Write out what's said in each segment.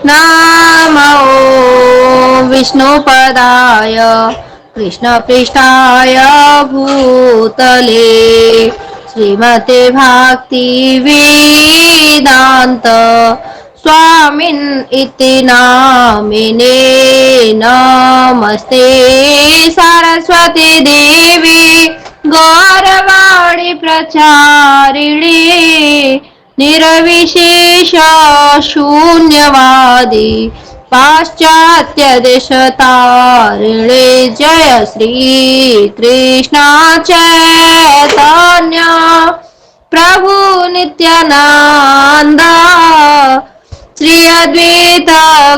नमो विष्णुपदाय कृष्णपृष्ठाय भूतले श्रीमते भक्ति वेदांत स्वामिन् इति नामिने नमस्ते सरस्वती देवी गौरवाणी प्रचारिणे निर्विशेष शून्यवादी पाश्चात्य देशतारिणे जय श्री कृष्ण चैतन्य प्रभु नित्यानंद श्री अद्वैत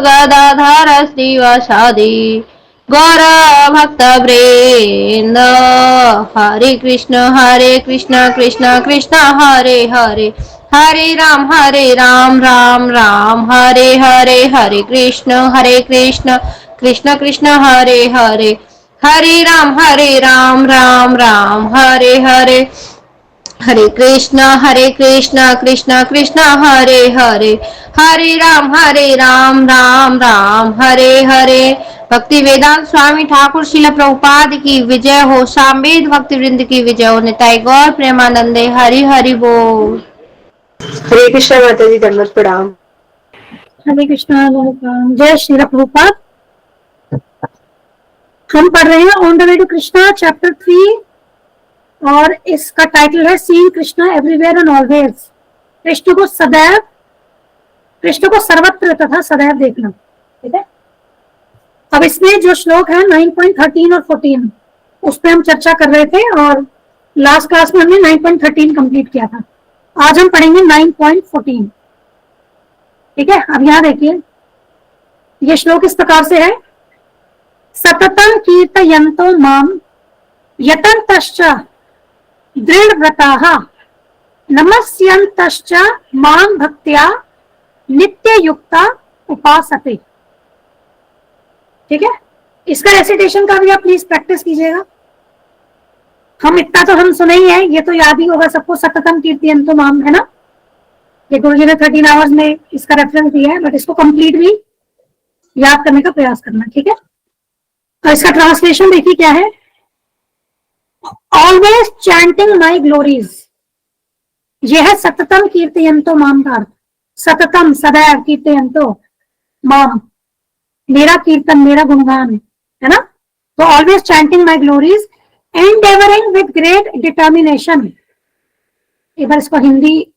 गदाधर श्रीवासादि गौर भक्त वृंद हरे कृष्ण कृष्ण कृष्ण हरे हरे हरे राम राम राम हरे हरे हरे कृष्ण कृष्ण कृष्ण हरे हरे हरे राम राम राम हरे हरे हरे कृष्ण कृष्ण कृष्ण हरे हरे हरे राम राम राम हरे हरे। भक्ति वेदांत स्वामी ठाकुर श्रील प्रभुपाद की विजय हो। सामवेद भक्ति वृंद की विजय हो। निताई गौर प्रेमानंदे हरि हरि बोल। हरे कृष्णा माता जी, दंडवत प्रणाम। हरे कृष्णा, जय श्री प्रभुपाद। हम पढ़ रहे हैं on the way to Krishna chapter 3 और इसका टाइटल है seeing Krishna everywhere and always. Krishna को सदैव, कृष्ण को सर्वत्र तथा सदैव देखना। ठीक है, अब इसमें जो श्लोक है 9.13 और 14 उस पर हम चर्चा कर रहे थे और लास्ट क्लास में हमने 9.13 कंप्लीट किया था। आज हम पढ़ेंगे 9.14। ठीक है, अब यहां देखिए, ये श्लोक इस प्रकार से है। सततं कीर्तयन्तो माम यतन्तश्च दृढ़व्रताः नमस्यन्तश्च मां भक्त्या नित्ययुक्ता उपासते। ठीक है, इसका रेसिटेशन का भी आप प्लीज प्रैक्टिस कीजिएगा। हम इतना तो हम सुने ही है, ये तो याद ही होगा सबको, सततं कीर्तयन्तो माम, है ना। ये गुरु जी ने 13 आवर्स में इसका रेफरेंस दिया है, बट इसको कंप्लीट भी याद करने का प्रयास करना। ठीक है, तो इसका ट्रांसलेशन देखिए क्या है। ऑलवेज चैंटिंग माई ग्लोरीज, यह है सततम कीर्तयन्तो माम का अर्थ। सततम सदैव, कीर्तयन्तो माम, मेरा कीर्तन, मेरा गुणगान, है ना। तो always chanting my glories, endeavouring with great determination. एक बार इसको हिंदी,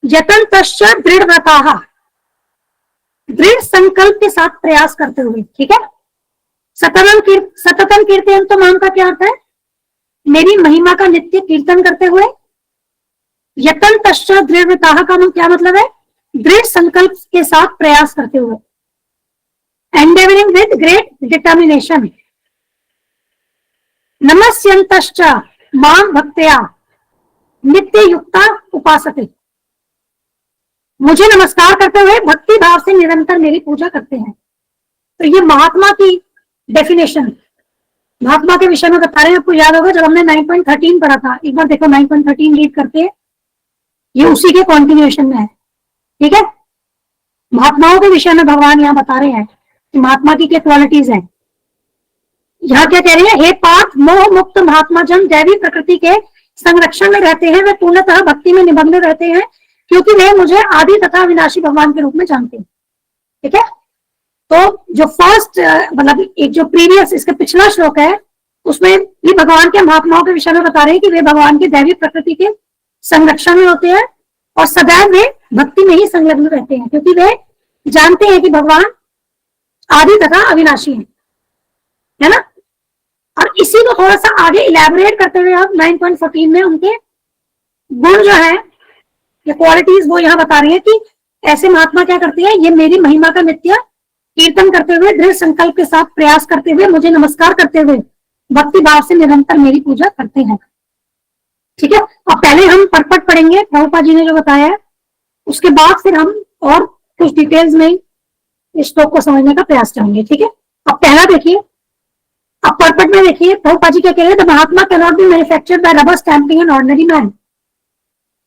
यतन तश्चात दृढ़ व्रताः, दृढ़ संकल्प के साथ प्रयास करते हुए। ठीक है, सततम कीर्तयन्तो माम का क्या अर्थ है? मेरी महिमा का नित्य कीर्तन करते हुए। यतन तश्चात दृढ़ व्रताः का क्या मतलब है? दृढ़ संकल्प के साथ प्रयास करते हुए। Endeavouring with great determination. नमस्यन्तश्च मां भक्त्या नित्य युक्ता उपासते, मुझे नमस्कार करते हुए भक्ति भाव से निरंतर मेरी पूजा करते हैं। तो ये महात्मा की डेफिनेशन, महात्मा के विषय में बता रहे हैं। आपको याद होगा जब हमने 9.13 पढ़ा था, एक बार देखो 9.13 रीड करके, ये उसी के कॉन्टिन्यूएशन में है। ठीक है, महात्माओं के विषय में भगवान यहाँ बता रहे हैं कि महात्मा की क्या क्वालिटीज हैं। यहाँ क्या कह रहे हैं? हे पार्थ, मोह मुक्त महात्मा जन दैवी प्रकृति के संरक्षण में रहते हैं, वे पूर्णतः भक्ति में निमग्न रहते हैं, क्योंकि वे मुझे आदि तथा विनाशी भगवान के रूप में जानते हैं। ठीक है, तो जो फर्स्ट मतलब एक जो प्रीवियस इसका पिछला श्लोक है उसमें भी भगवान के महात्माओं के विषय में बता रहे हैं कि वे भगवान की दैवी प्रकृति के संरक्षण में होते हैं और सदैव वे भक्ति में ही संलग्न रहते हैं, क्योंकि वे जानते हैं कि भगवान आदि तथा अविनाशी है ना। और इसी को थोड़ा सा आगे इलेबोरेट करते हुए आप 9.14 में उनके गुण जो है, ये क्वालिटीज, वो यहाँ बता रही है कि ऐसे महात्मा क्या करते हैं, ये मेरी महिमा का नित्य कीर्तन करते हुए, दृढ़ संकल्प के साथ प्रयास करते हुए, मुझे नमस्कार करते हुए भक्ति भाव से निरंतर मेरी पूजा करते हैं। ठीक है, अब पहले हम परपट पढ़ेंगे प्रभुपाद जी ने जो बताया है, उसके बाद फिर हम और कुछ डिटेल्स में इस श्लोक को समझने का प्रयास करेंगे। ठीक है, अब पहला देखिए, अब परपट में देखिए प्रभुपाद जी क्या कह रहे हैं। The Mahatma can not be manufactured by rubber stamping an ordinary man.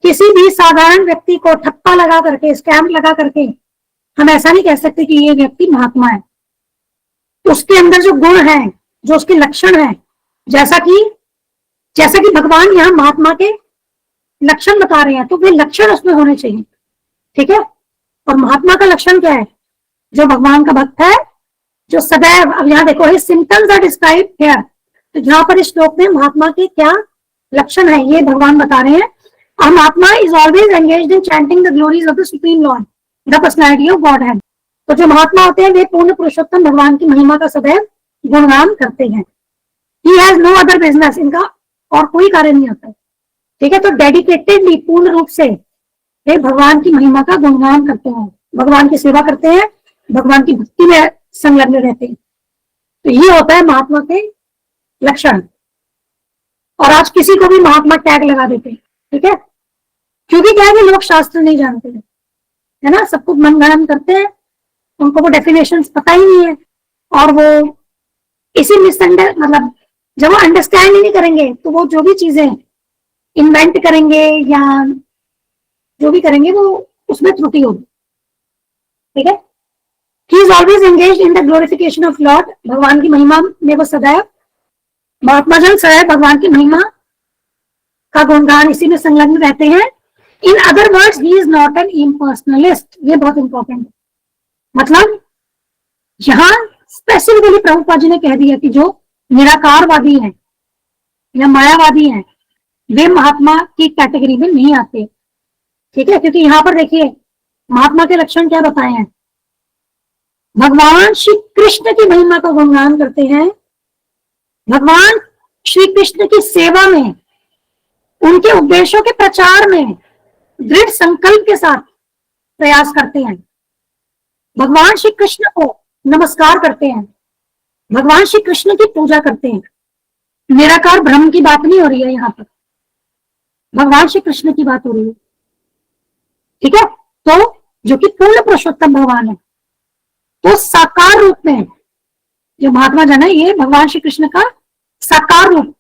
किसी भी साधारण व्यक्ति को ठप्पा लगा करके, स्टैंप लगा करके हम ऐसा नहीं कह सकते कि ये व्यक्ति महात्मा है। उसके अंदर जो गुण है, जो उसके लक्षण है, जैसा कि भगवान यहाँ महात्मा के लक्षण बता रहे हैं, तो वे लक्षण उसमें होने चाहिए, ठीक है। और महात्मा का लक्षण क्या है? जो भगवान का भक्त है, जो सदैव, अब यहाँ देखो his symptoms are described here, तो यहाँ पर इस श्लोक में महात्मा के क्या लक्षण है ये भगवान बता रहे हैं। A mahatma is always engaged in chanting the glories of the supreme lord, the personality of God है। तो जो महात्मा होते हैं वे पूर्ण पुरुषोत्तम भगवान की महिमा का सदैव गुणगान करते हैं। He has no other business, इनका और कोई कार्य नहीं होता, ठीक है। तो डेडिकेटेडली, पूर्ण रूप से वे भगवान की महिमा का गुणगान करते हैं, भगवान की सेवा करते हैं, भगवान की भक्ति में संलग्न रहते हैं। तो ये होता है महात्मा के लक्षण। और आज किसी को भी महात्मा टैग लगा देते हैं, ठीक है, क्योंकि क्या है कि लोग शास्त्र नहीं जानते हैं, है ना, सब कुछ मनगढ़ंत करते हैं, उनको वो डेफिनेशंस पता ही नहीं है, और वो इसी मतलब जब वो अंडरस्टैंड ही नहीं करेंगे तो वो जो भी चीजें इन्वेंट करेंगे या जो भी करेंगे वो उसमें त्रुटि होगी, ठीक है। He is always engaged in the glorification of Lord, भगवान की महिमा में वो सदैव, महात्मा जन सदैव भगवान की महिमा का गुणगान इसी में संलग्न रहते हैं। In other words he is not an इम्पर्सनलिस्ट, ये बहुत इंपॉर्टेंट है। मतलब यहां स्पेसिफिकली प्रभुपाद जी ने कह दिया कि जो निराकारवादी हैं या मायावादी हैं वे महात्मा की कैटेगरी में नहीं आते, ठीक है। क्योंकि यहां पर देखिए महात्मा के लक्षण क्या बताए हैं। भगवान श्री कृष्ण की महिमा का गुणगान करते हैं, भगवान श्री कृष्ण की सेवा में, उनके उपदेशों के प्रचार में दृढ़ संकल्प के साथ प्रयास करते हैं, भगवान श्री कृष्ण को नमस्कार करते हैं, भगवान श्री कृष्ण की पूजा करते हैं। निराकार ब्रह्म की बात नहीं हो रही है यहाँ पर, भगवान श्री कृष्ण की बात हो रही है, ठीक है। तो जो कि पूर्ण पुरुषोत्तम भगवान है, तो साकार रूप में जो महात्मा जन है ये भगवान श्री कृष्ण का साकार रूप,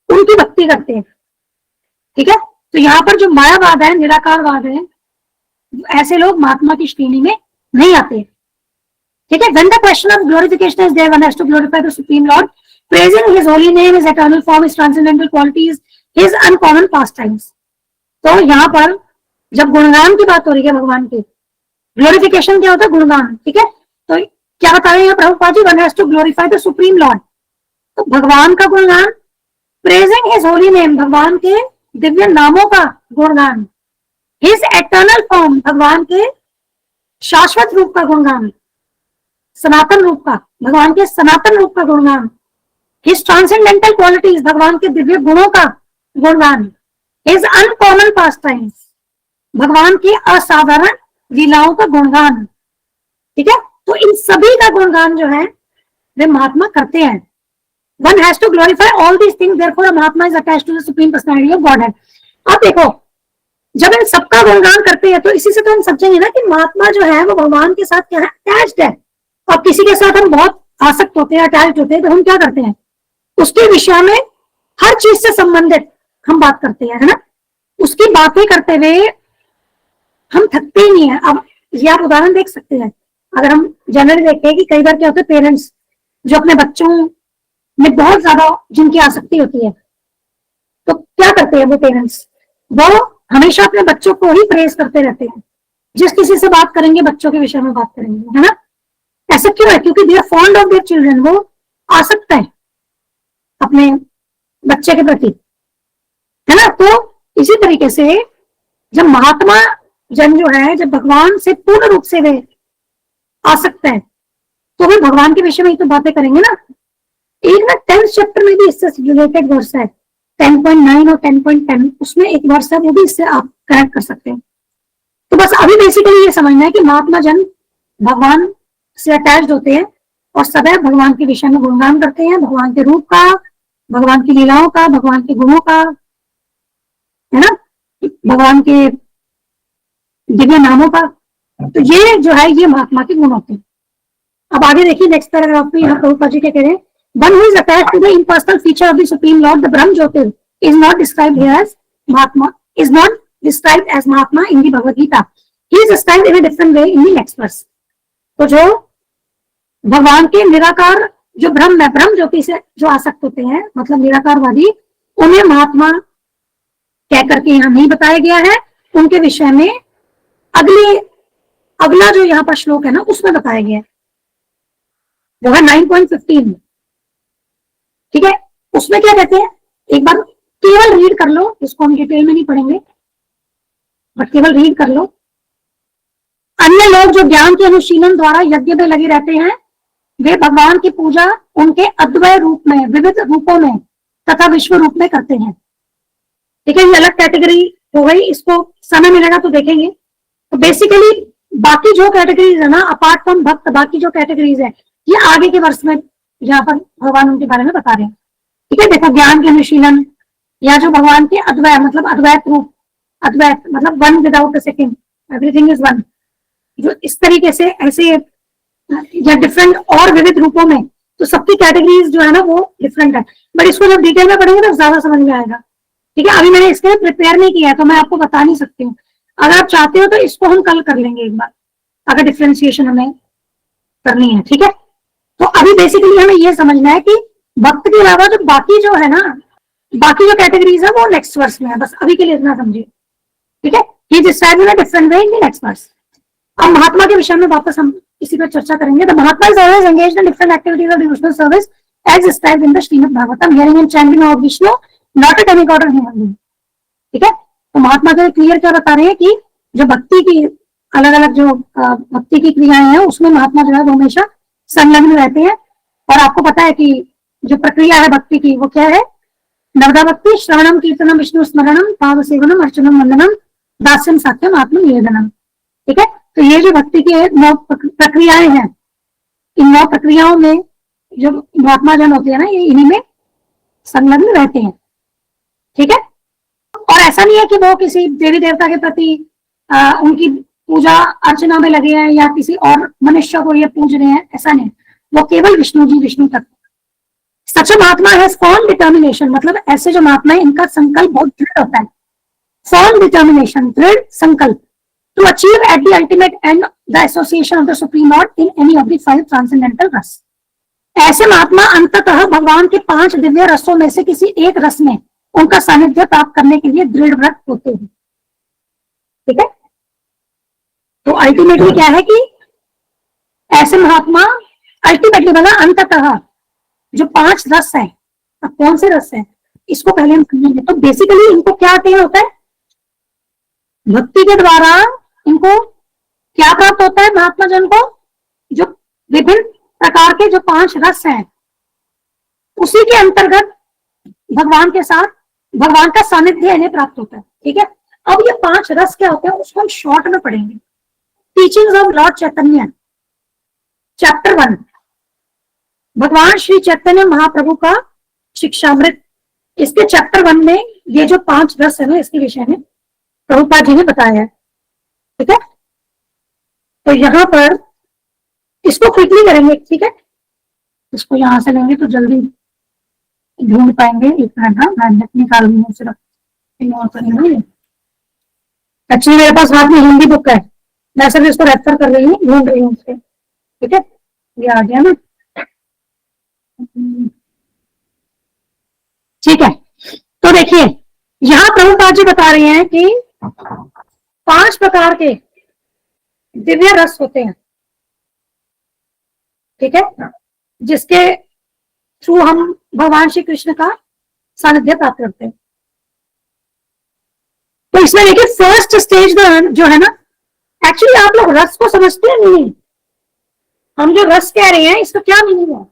उनकी भक्ति करते हैं, ठीक है। तो यहाँ पर जो मायावाद है, निराकारवाद है, ऐसे लोग महात्मा की श्रेणी में नहीं आते, ठीक है। When the question of glorification is there, one has to glorify the Supreme Lord, praising His holy name, His eternal form, His transcendental qualities, His uncommon pastimes. तो यहाँ पर जब गुणगान की बात हो रही है भगवान की, ग्लोरिफिकेशन क्या होता है? गुणगान, ठीक है। तो क्या बता रहे हैं Prabhupada ji? One has to glorify the Supreme Lord, तो भगवान का गुणगान, प्रेजिंग हिज होली नेम, भगवान के दिव्य नामों का गुणगान, हिज एटर्नल फॉर्म, भगवान के शाश्वत रूप का गुणगान, सनातन रूप का, भगवान के सनातन रूप का गुणगान, हिज ट्रांसेंडेंटल क्वालिटीज, भगवान के दिव्य गुणों का गुणगान, हिज अनकॉमन पास्ट टाइम्स, भगवान की असाधारण लीलाओं का गुणगान, ठीक है। तो इन सभी का गुणगान जो है वे महात्मा करते हैं। One has to glorify all these things, therefore a Mahatma is attached to the supreme personality of Godhead. अब देखो जब इन सबका गुणगान करते हैं तो इसी से तो हम समझेंगे ना कि महात्मा जो है वो भगवान के साथ क्या है? अटैच्ड है। और किसी के साथ हम बहुत आसक्त होते हैं, अटैच्ड होते हैं, तो हम क्या करते हैं? उसके विषय में हर चीज से संबंधित हम बात करते हैं, है ना। उसकी बातें करते हुए हम थकते ही नहीं है। अब ये आप उदाहरण देख सकते हैं, अगर हम जनरली देखते हैं कि कई बार क्या होता है, पेरेंट्स जो अपने बच्चों में बहुत ज्यादा जिनकी आसक्ति होती है, तो क्या करते हैं वो पेरेंट्स? वो हमेशा अपने बच्चों को ही प्रेज करते रहते हैं। जिस किसी से बात करेंगे बच्चों के विषय में बात करेंगे, है ना। ऐसा क्यों है? क्योंकि they are fond of their children, वो आसक्त है अपने बच्चे के प्रति, है ना। तो इसी तरीके से जब महात्मा जन जो है, जब भगवान से पूर्ण रूप से वे आसक्त है, तो वे भगवान के विषय में ही तो बातें करेंगे ना। एक ना 10th चैप्टर में भी इससे रिलेटेड वर्स है, 10.9 और 10.10, उसमें एक वर्स है, वो भी इससे आप कनेक्ट कर सकते हैं। तो बस अभी बेसिकली ये समझना है कि महात्मा जन भगवान से अटैच्ड होते हैं और सदैव भगवान के विषय में गुणगान करते हैं, भगवान के रूप का, भगवान की लीलाओं का, भगवान के गुणों का, है ना, भगवान के दिव्य नामों का। तो ये जो है ये महात्मा के गुण होते हैं। अब आगे देखिए नेक्स्ट पैराग्राफ में यहाँ प्रभुपाद जी क्या कह रहे हैं। One who is attached to the impersonal feature of the Supreme Lord, the Brahm Jyotir, is not described here as Mahatma, is not described as Mahatma in the Bhagavad Gita. He is described in a different way in the next verse. तो जो भगवान के निराकार जो ब्रह्म है, ब्रह्म ज्योति से जो आसक्त होते हैं, मतलब निराकारवादी, उन्हें महात्मा कह करके यहाँ नहीं बताया गया है। उनके विषय में अगला जो यहाँ पर श्लोक है ना, उसमें बताया गया है, वो है 9.15। ठीक है, उसमें क्या कहते हैं, एक बार केवल रीड कर लो, इसको हम डिटेल में नहीं पढ़ेंगे, बट केवल रीड कर लो। अन्य लोग जो ज्ञान के अनुशीलन द्वारा यज्ञ में लगे रहते हैं, वे भगवान की पूजा उनके अद्वय रूप में, विविध रूपों में तथा विश्व रूप में करते हैं। ठीक है, ये अलग कैटेगरी हो गई, इसको समय मिलेगा तो देखेंगे। तो बेसिकली बाकी जो कैटेगरीज है ना, अपार्ट फ्रॉम भक्त, बाकी जो कैटेगरीज है ये आगे के वर्ष में यहाँ पर भगवान उनके बारे में बता रहे हैं। ठीक है, देखो, ज्ञान के अनुशीलन, या जो भगवान के अद्वय मतलब अद्वैत रूप, अद्वैत मतलब one without the second, everything is one, जो इस तरीके से ऐसे या डिफरेंट और विविध रूपों में, तो सबकी कैटेगरीज जो है ना वो डिफरेंट है, बट इसको जब डिटेल में पढ़ेंगे तो ज्यादा समझ में आएगा। ठीक है, अभी मैंने इसके लिए प्रिपेयर नहीं किया है तो मैं आपको बता नहीं सकती हूँ। अगर आप चाहते हो तो इसको हम कल कर लेंगे एक बार, अगर डिफ्रेंसिएशन हमें करनी है। ठीक है, तो अभी बेसिकली हमें ये समझना है कि भक्त के अलावा जो बाकी जो है ना, बाकी जो कैटेगरीज है वो नेक्स्ट वर्स में है, बस अभी के लिए इतना समझिए। ठीक है, ये describe in different way in the next verse. अब महात्मा के विषय में वापस हम इसी पर चर्चा करेंगे। The mahatma is always engaged in different activities of devotional service as described in the Srimad Bhagavatam, hearing and chanting of Vishnu, not a demigod और ह्यूमन बीइंग। ठीक है, तो महात्मा जो क्लियर क्या बता रहे हैं कि जो भक्ति की अलग अलग जो भक्ति की क्रियाएं हैं उसमें महात्मा जो है वो हमेशा संलग्न रहते हैं। और आपको पता है कि जो प्रक्रिया है भक्ति की वो क्या है, नवदा भक्ति, श्रवणम कीर्तनम विष्णु स्मरणम पाद सेवनम अर्चनम वंदनम दास्यम सात्यम आत्म निवेदनम। ठीक है, तो ये जो भक्ति की 9 प्रक्रियाएं हैं, इन 9 प्रक्रियाओं में जो महात्मा जन होते हैं ना, ये इन्हीं में संलग्न रहते हैं। ठीक है, और ऐसा नहीं है कि वो किसी देवी देवता के प्रति उनकी पूजा अर्चना में लगे हैं या किसी और मनुष्य को ये पूज रहे हैं, ऐसा नहीं, वो केवल विष्णु जी, विष्णु तक। सच महात्मा है फॉर्म डिटर्मिनेशन, मतलब ऐसे जो महात्मा है इनका संकल्प बहुत दृढ़ होता है। फॉर्म डिटर्मिनेशन, दृढ़ संकल्प, to achieve at the ultimate end the association of the supreme lord in any of the 5 transcendental रस। ऐसे महात्मा अंततः भगवान के 5 दिव्य रसों में से किसी एक रस में उनका सानिध्य प्राप्त करने के लिए दृढ़ व्रत होते हैं। ठीक है, तो अल्टीमेटली क्या है कि ऐसे महात्मा अल्टीमेटली बना अंततः जो 5 रस है, अब कौन से रस है इसको पहले हम समझेंगे। तो बेसिकली इनको क्या अटेन होता है, भक्ति के द्वारा इनको क्या प्राप्त होता है महात्मा जन को, जो विभिन्न प्रकार के जो 5 रस हैं उसी के अंतर्गत भगवान के साथ भगवान का सानिध्य इन्हें प्राप्त होता है। ठीक है, अब ये 5 रस क्या होते हैं उसको हम शॉर्ट में पढ़ेंगे। Teachings of Lord Chaitanya, chapter 1, भगवान श्री चैतन्य महाप्रभु का शिक्षामृत। इसके चैप्टर 1 में ये जो 5 रस है ना, इसके विषय में प्रभुपाद जी ने बताया है। ठीक है, तो यहाँ पर इसको क्विकली करेंगे। ठीक है, इसको यहां से लेंगे तो जल्दी ढूंढ पाएंगे। एक मिनट, मैं निकाल लूंगा सिर्फ। एक्चुअली मेरे पास हाथ में हिंदी बुक है, मैं सिर्फ इसको रेफर कर रही हूँ, ढूंढ रही हूँ उससे। ठीक है, ये आ गया ना। ठीक है, तो देखिए यहाँ प्रभुपाद जी बता रहे हैं कि 5 प्रकार के दिव्य रस होते हैं। ठीक है, जिसके थ्रू हम भगवान श्री कृष्ण का सानिध्य प्राप्त करते हैं। तो इसमें देखिए फर्स्ट स्टेज जो है ना, एक्चुअली आप लोग रस को समझते हैं नहीं, हम जो रस कह रहे हैं इसका क्या मीनिंग है।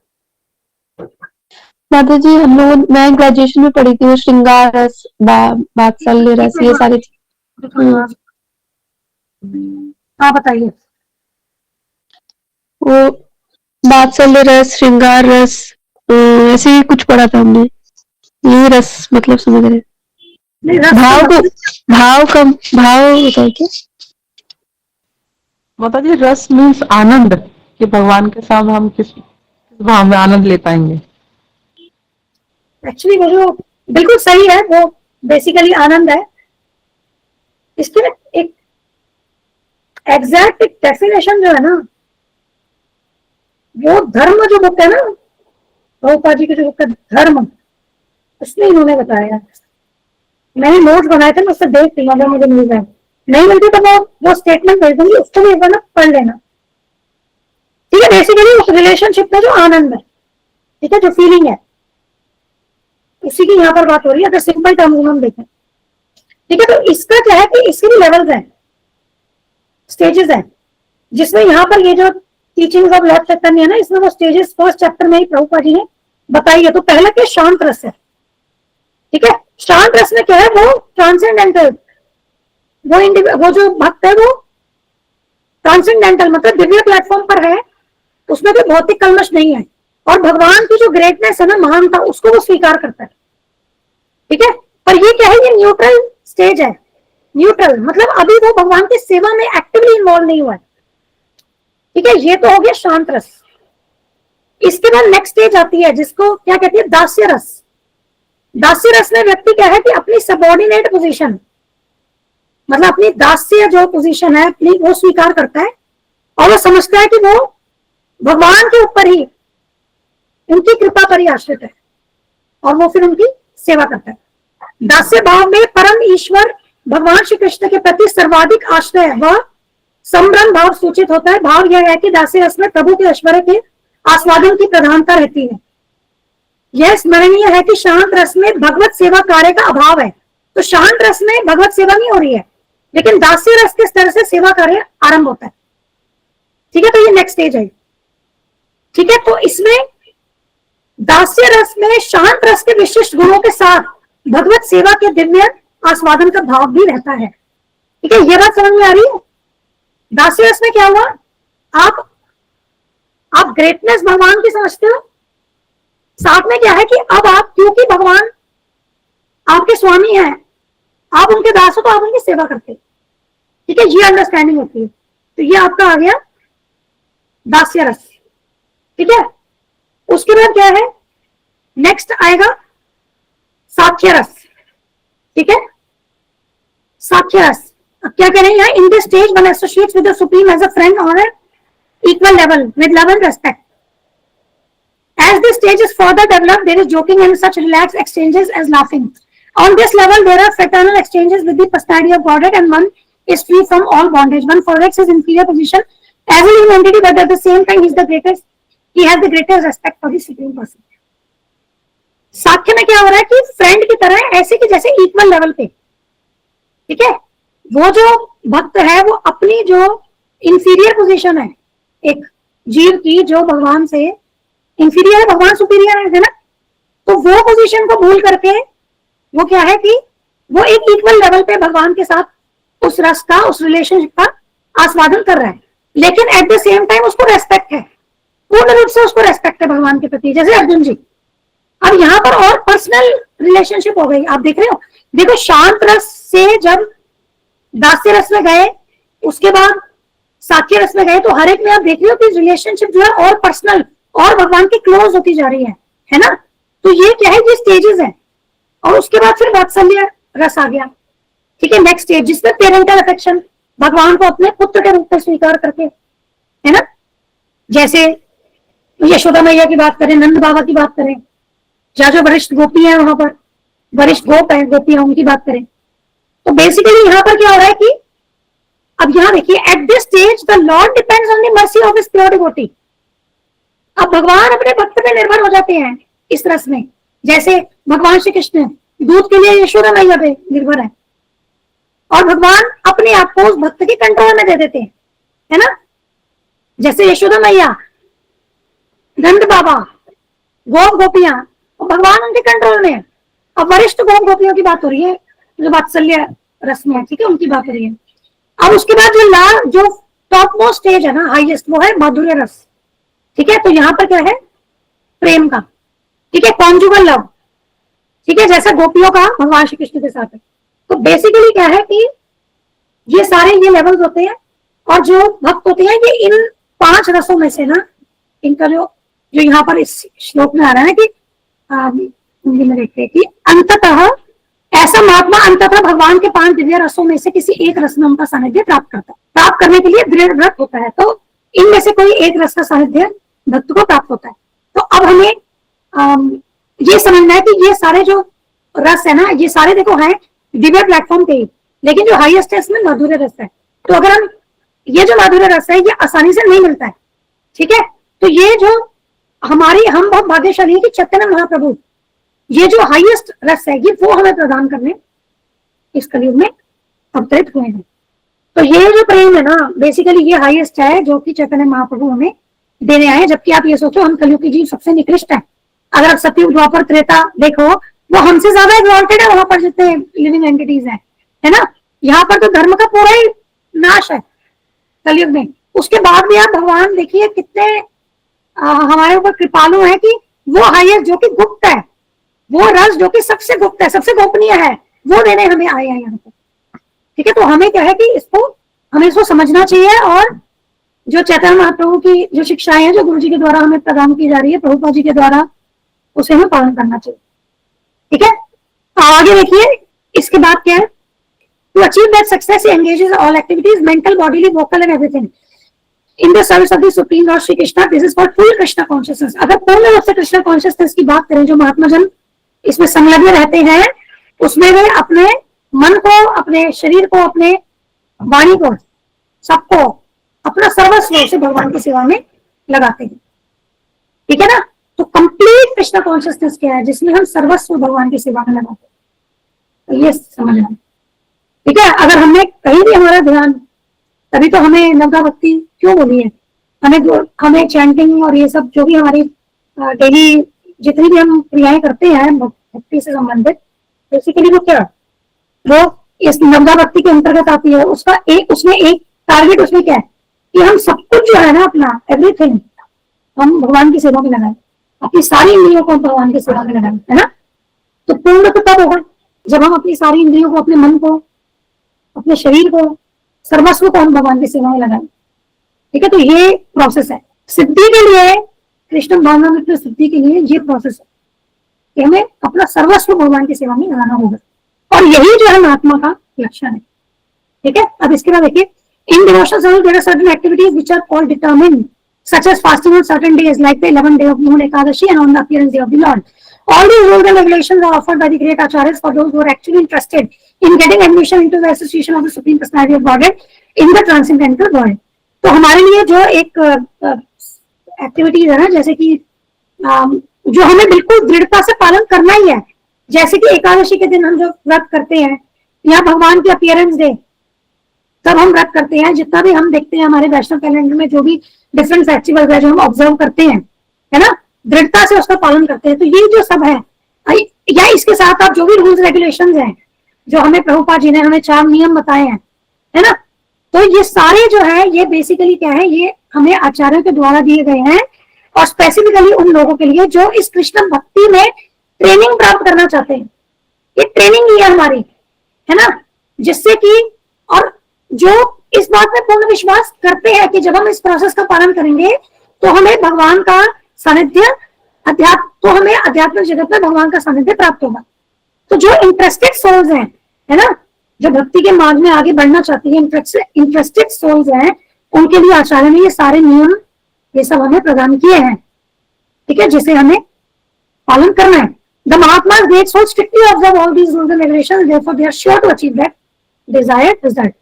माता जी, हम लोग, मैं ग्रेजुएशन में पढ़ी थी वो श्रृंगार रस, वात्सल्य रस, ये सारी चीज। हाँ बताइए। वो वात्सल्य रस, श्रृंगार रस, ऐसे ही कुछ पढ़ा था हमने। ये रस मतलब समझ रहे, भाव को, भाव का भाव बताइए क्या माता जी। रस मीन्स आनंद, कि भगवान के साथ हम किस भाव में आनंद ले पाएंगे। एक्चुअली वो जो बिल्कुल सही है, वो बेसिकली आनंद है। इसके एक एग्जैक्ट डेफिनेशन जो है ना, वो धर्म जो बुक है ना, प्रभुपाद जी की जो बुक है धर्म, उसमें इन्होंने बताया। मैंने नोट बनाए थे, मैं उससे देख लूंगा अगर मुझे मिल जाए, नहीं मिलती तो मैं वो स्टेटमेंट भेज दूंगी, उसको भी एक बार ना पढ़ लेना। ठीक है, बेसिकली उस रिलेशनशिप में जो आनंद है, ठीक है, जो फीलिंग है, उसी की यहाँ पर बात हो रही है, अगर सिंपल टर्म्स में हम देखें। ठीक है, तो इसका क्या है कि इसके भी लेवल्स हैं, स्टेजेस हैं, जिसमें यहाँ पर ये जो टीचिंग्स ऑफ लॉर्ड चैतन्य है ना, इसमें वो स्टेजेस फर्स्ट चैप्टर में ही प्रभुपाद जी ने बताई है। तो पहला क्या, शांत रस है। ठीक है, शांत रस में क्या है, वो ट्रांसेंडेंटल, वो जो भक्त है वो ट्रांसेंडेंटल मतलब दिव्य प्लेटफॉर्म पर है, उसमें कोई भौतिक कलमश नहीं है, और भगवान की जो ग्रेटनेस है ना, महानता, उसको वो स्वीकार करता है। ठीक है, पर ये क्या है, ये न्यूट्रल स्टेज है। न्यूट्रल मतलब अभी वो भगवान की सेवा में एक्टिवली इन्वॉल्व नहीं हुआ है। ठीक है, ये तो हो गया शांत रस। इसके बाद नेक्स्ट स्टेज आती है जिसको क्या कहती है, दास्य रस। दास्य रस में व्यक्ति क्या है कि अपनी सबऑर्डिनेट पोजीशन, मतलब अपनी दास्य जो पोजीशन है अपनी, वो स्वीकार करता है, और वो समझता है कि वो भगवान के ऊपर ही, उनकी कृपा पर ही आश्रित है, और वो फिर उनकी सेवा करता है। दास्य भाव में परम ईश्वर भगवान श्री कृष्ण के प्रति सर्वाधिक आश्रय व संभ्रम भाव सूचित होता है। भाव यह है कि दास्य रस में प्रभु के ऐश्वर्य के आस्वादन की प्रधानता रहती है। यह स्मरणीय है कि शांत रस में भगवत सेवा कार्य का अभाव है। तो शांत रस में भगवत सेवा नहीं हो रही है, लेकिन दास्य रस के स्तर से सेवा कार्य आरंभ होता है। ठीक है, तो ये नेक्स्ट स्टेज है। ठीक है, तो इसमें दास्य रस में शांत रस के विशिष्ट गुणों के साथ भगवत सेवा के दिव्य आस्वादन का भाव भी रहता है। ठीक है, ये बात समझ में आ रही है। दास्य रस में क्या हुआ, आप ग्रेटनेस भगवान की समझते हो, साथ में क्या है कि अब आप, क्योंकि भगवान आपके स्वामी हैं, आप उनके दास हो, तो आप उनकी सेवा करते हैं। ठीक है, ये अंडरस्टैंडिंग होती है। तो ये आपका आ गया दास्य रस। ठीक है, उसके बाद क्या है, नेक्स्ट आएगा साख्य रस। ठीक है, साख्य रस अब क्या कह रहे हैं यहाँ, in this stage one associates with the supreme as a friend on equal level with love and respect. As this stage is further developed, there is joking and such relaxed exchanges as laughing. On this level, there are fraternal exchanges with the personality of Godhead, and one is free from all bondage. One forgets his inferior position as a living entity, but at the same time, he has the greatest respect for the supreme person. साख्य में क्या हो रहा है कि friend की तरह, ऐसे कि जैसे इक्वल लेवल पे। ठीक है, वो जो भक्त है वो अपनी जो इंफीरियर पोजीशन है एक जीव की, जो भगवान से इंफीरियर है, भगवान सुपीरियर है ना, तो वो पोजीशन को भूल करके वो क्या है कि वो एक इक्वल लेवल पे भगवान के साथ उस रस का, उस रिलेशनशिप का आस्वादन कर रहा है, लेकिन एट द सेम टाइम उसको रेस्पेक्ट है, पूर्ण रूप से उसको रेस्पेक्ट है भगवान के प्रति, जैसे अर्जुन जी। अब यहाँ पर और पर्सनल रिलेशनशिप हो गई, आप देख रहे हो। देखो, शांत रस से जब दास्य रस में गए, उसके बाद साख्य रस में गए, तो हर एक में आप देख रहे हो कि रिलेशनशिप जो है और पर्सनल और भगवान की क्लोज होती जा रही है ना। तो ये क्या है, ये स्टेजेस है। और उसके बाद फिर वात्सल्य रस आ गया। ठीक है, नेक्स्ट स्टेज, जिसमें पेरेंटल अफेक्शन, भगवान को अपने पुत्र के रूप में स्वीकार करके, है ना, जैसे यशोदा मैया की बात करें, नंद बाबा की बात करें, जहाँ जो वरिष्ठ गोपी है, वहां पर वरिष्ठ गोप है, गोपियां, उनकी बात करें। तो बेसिकली यहाँ पर क्या हो रहा है कि अब यहाँ देखिए, at this stage the Lord depends on the mercy of his pure devotee. अब भगवान अपने भक्त पे निर्भर हो जाते हैं इस रस में, जैसे भगवान श्री कृष्ण दूध के लिए यशोदा मैया पे निर्भर है, और भगवान अपने आप को उस भक्त के कंट्रोल में दे देते हैं, है ना। जैसे यशोदा मैया, नंद बाबा, गोप गोपियां, भगवान उनके कंट्रोल में है। अब वरिष्ठ गोप गोपियों की बात हो रही है, जो वात्सल्य रस में है, ठीक है, उनकी बात हो रही है। अब उसके बाद जो टॉप मोस्ट स्टेज है ना, हाईएस्ट, वो है माधुर्य रस। ठीक है, तो यहाँ पर क्या है, प्रेम का, ठीक है, कॉन्जुगल लव, ठीक है, जैसा गोपियों का भगवान श्री कृष्ण के साथ है। तो बेसिकली क्या है कि ये सारे ये लेवल्स होते हैं, और जो भक्त होते हैं ये इन 5 रसों में से ना, इनका जो यहाँ पर इस श्लोक में आ रहा है कि हिंदी में देखते हैं कि अंततः ऐसा महात्मा अंततः भगवान के 5 दिव्य रसों में से किसी एक रस में उनका सानिध्य प्राप्त करता है। प्राप्त करने के लिए दृढ़ व्रत होता है, तो इनमें से कोई एक रस का सानिध्य भक्त को प्राप्त होता है। तो अब हमें ये समझना है कि ये सारे जो रस है ना, ये सारे देखो हैं दिव्य प्लेटफॉर्म पे ही, लेकिन जो हाईएस्ट है इसमें माधुर्य रस है। तो अगर हम ये जो माधुर्य रस है ये आसानी से नहीं मिलता है, ठीक है। तो ये जो हम बहुत भाग्यशाली है कि चैतन्य महाप्रभु ये जो हाईएस्ट रस है ये वो हमें प्रदान करने इस कलयुग में अवतरित हुए हैं। तो ये जो प्रेम है ना, बेसिकली ये हाईएस्ट है जो कि चैतन्य महाप्रभु हमें देने आए। जबकि आप ये सोचो हम कलयुग की जीव सबसे निकृष्ट है। अगर आप सतयुग द्वापर त्रेता देखो, वो हमसे ज्यादा एग्जॉल्टेड है वहां पर जितने लिविंग एंटिटीज हैं, है ना। यहाँ पर तो धर्म का पूरा ही नाश है कलयुग में। उसके बाद भी आप भगवान देखिए कितने हमारे ऊपर कृपालु है कि वो हाईएस्ट जो कि गुप्त है, वो रस जो कि सबसे गुप्त है, सबसे गोपनीय है, वो देने हमें आए हैं यहाँ पर, ठीक है। तो हमें क्या है कि हमें इसको समझना चाहिए और जो चैतन्य महाप्रभु की जो शिक्षाएं हैं जो गुरु जी के द्वारा हमें प्रदान की जा रही है, प्रभुपाद जी के द्वारा, उसे हमें पालन करना चाहिए, ठीक है। आगे देखिए इसके बाद क्या है, to achieve that success he engages all activities mental, bodily, vocal and everything in the service of the supreme lord Shri Krishna. This is called full Krishna consciousness. अगर पूर्ण रूप से कृष्णा कॉन्शियसनेस की बात करें, जो महात्मा जन इसमें संलग्न रहते हैं, उसमें वे अपने मन को, अपने शरीर को, अपने वाणी को, सबको अपना सर्वस्व से भगवान की सेवा में लगाते हैं, ठीक है ना। तो कंप्लीट कृष्णा कॉन्शियसनेस क्या है, जिसमें हम सर्वस्व भगवान की सेवा में लगाते हैं। तो ये समझना, ठीक है। अगर हमने कहीं भी हमारा ध्यान, तभी तो हमें नवदा भक्ति क्यों बोली है, हमें चैंटिंग और ये सब जो भी हमारी डेली जितनी भी हम क्रियाएं करते हैं भक्ति से संबंधित, बेसिकली वो क्या, वो इस नवदा भक्ति के अंतर्गत आती है। उसमें एक टारगेट उसमें क्या है कि हम सब कुछ जो है ना अपना एवरीथिंग हम भगवान की सेवा में लगाए, अपनी सारी इंद्रियों को भगवान की सेवा में लगाए, है ना। तो पूर्ण तो तब होगा जब हम अपनी सारी इंद्रियों को, अपने मन को, अपने शरीर को, सर्वस्व को हम भगवान की सेवा में लगाए, ठीक है। तो ये प्रोसेस है सिद्धि के लिए, कृष्ण भावनामृत सिद्धि के लिए ये प्रोसेस है कि हमें अपना सर्वस्व भगवान की सेवा में लगाना होगा, और यही जो है महात्मा का लक्षण है, ठीक है। अब इसके बाद देखिए, in devotional service there are certain activities which are called determined such as fasting on certain days like the 11th day of Moon Ekadashi and on the appearance day of the Lord. All these rules and regulations are offered by the great acharyas for those who are actually interested in getting admission into the association of the Supreme Personality of Godhead in the transcendental world. तो हमारे लिए जो एक activities है ना, जैसे कि जो हमें बिल्कुल दृढ़ता से पालन करना ही है, जैसे कि एकादशी के दिन हम जो व्रत करते हैं, या भगवान की अपीयरेंस डे तब हम व्रत करते हैं, जितना भी हम देखते हैं हमारे वैष्णव कैलेंडर में जो भी डिफरेंट फेस्टिवल है जो हम ऑब्जर्व करते हैं, है ना, दृढ़ता से उसका पालन करते हैं। तो ये जो सब है, या इसके साथ आप जो भी रूल्स रेगुलेशंस हैं जो हमें प्रभुपाद जी ने हमें 4 नियम बताए हैं, है ना, तो ये सारे जो है ये बेसिकली क्या है, ये हमें आचार्यों के द्वारा दिए गए हैं, और स्पेसिफिकली उन लोगों के लिए जो इस कृष्ण भक्ति में ट्रेनिंग प्राप्त करना चाहते हैं। ये ट्रेनिंग ही है हमारी, है ना, जिससे कि, और जो इस बात में पूर्ण विश्वास करते हैं कि जब हम इस प्रोसेस का पालन करेंगे तो हमें भगवान का सानिध्य, तो हमें आध्यात्मिक जगत में भगवान का सानिध्य प्राप्त होगा। तो जो इंटरेस्टेड सोल्स हैं, है ना, जो भक्ति के मार्ग में आगे बढ़ना चाहती है, इंटरेस्टेड सोल्स हैं, उनके लिए आचार्य ने ये सारे नियम ये सब हमें प्रदान किए हैं, ठीक है, जिसे हमें पालन करना है। The Mahatmas great souls strictly observe all these rules and regulations, therefore they are sure to achieve that desired result.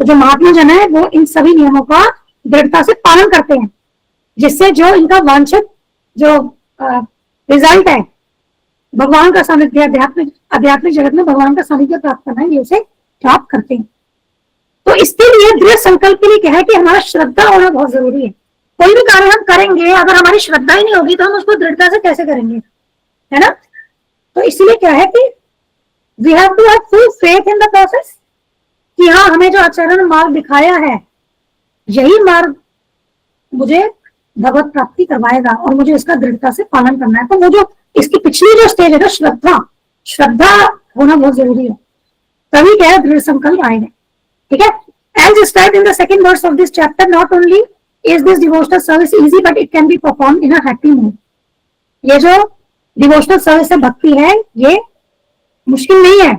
तो जो महात्मा जन है वो इन सभी नियमों का दृढ़ता से पालन करते हैं, जिससे जो इनका वांछित जो रिजल्ट है, भगवान का सानिध्य, आध्यात्मिक जगत में भगवान का सानिध्य प्राप्त करना है, ये उसे प्राप्त करते हैं। तो इसके लिए दृढ़ संकल्प के लिए क्या है कि हमारा श्रद्धा होना बहुत जरूरी है। कोई भी कार्य हम करेंगे, अगर हमारी श्रद्धा ही नहीं होगी तो हम उसको दृढ़ता से कैसे करेंगे, है ना। तो इसलिए क्या है कि we have to have full faith in the process, कि हाँ, हमें जो आचार्य ने मार्ग दिखाया है यही मार्ग मुझे भगवत प्राप्ति करवाएगा, और मुझे इसका दृढ़ता से पालन करना है। तो वो जो इसकी पिछली जो स्टेज है ना, श्रद्धा होना बहुत जरूरी है, तभी क्या है दृढ़ संकल्प आएगा, ठीक है। As described in the second verse of this chapter, not only is this devotional service easy, but it can be performed in a happy mood. ये जो डिवोशनल सर्विस है, भक्ति है, ये मुश्किल नहीं है,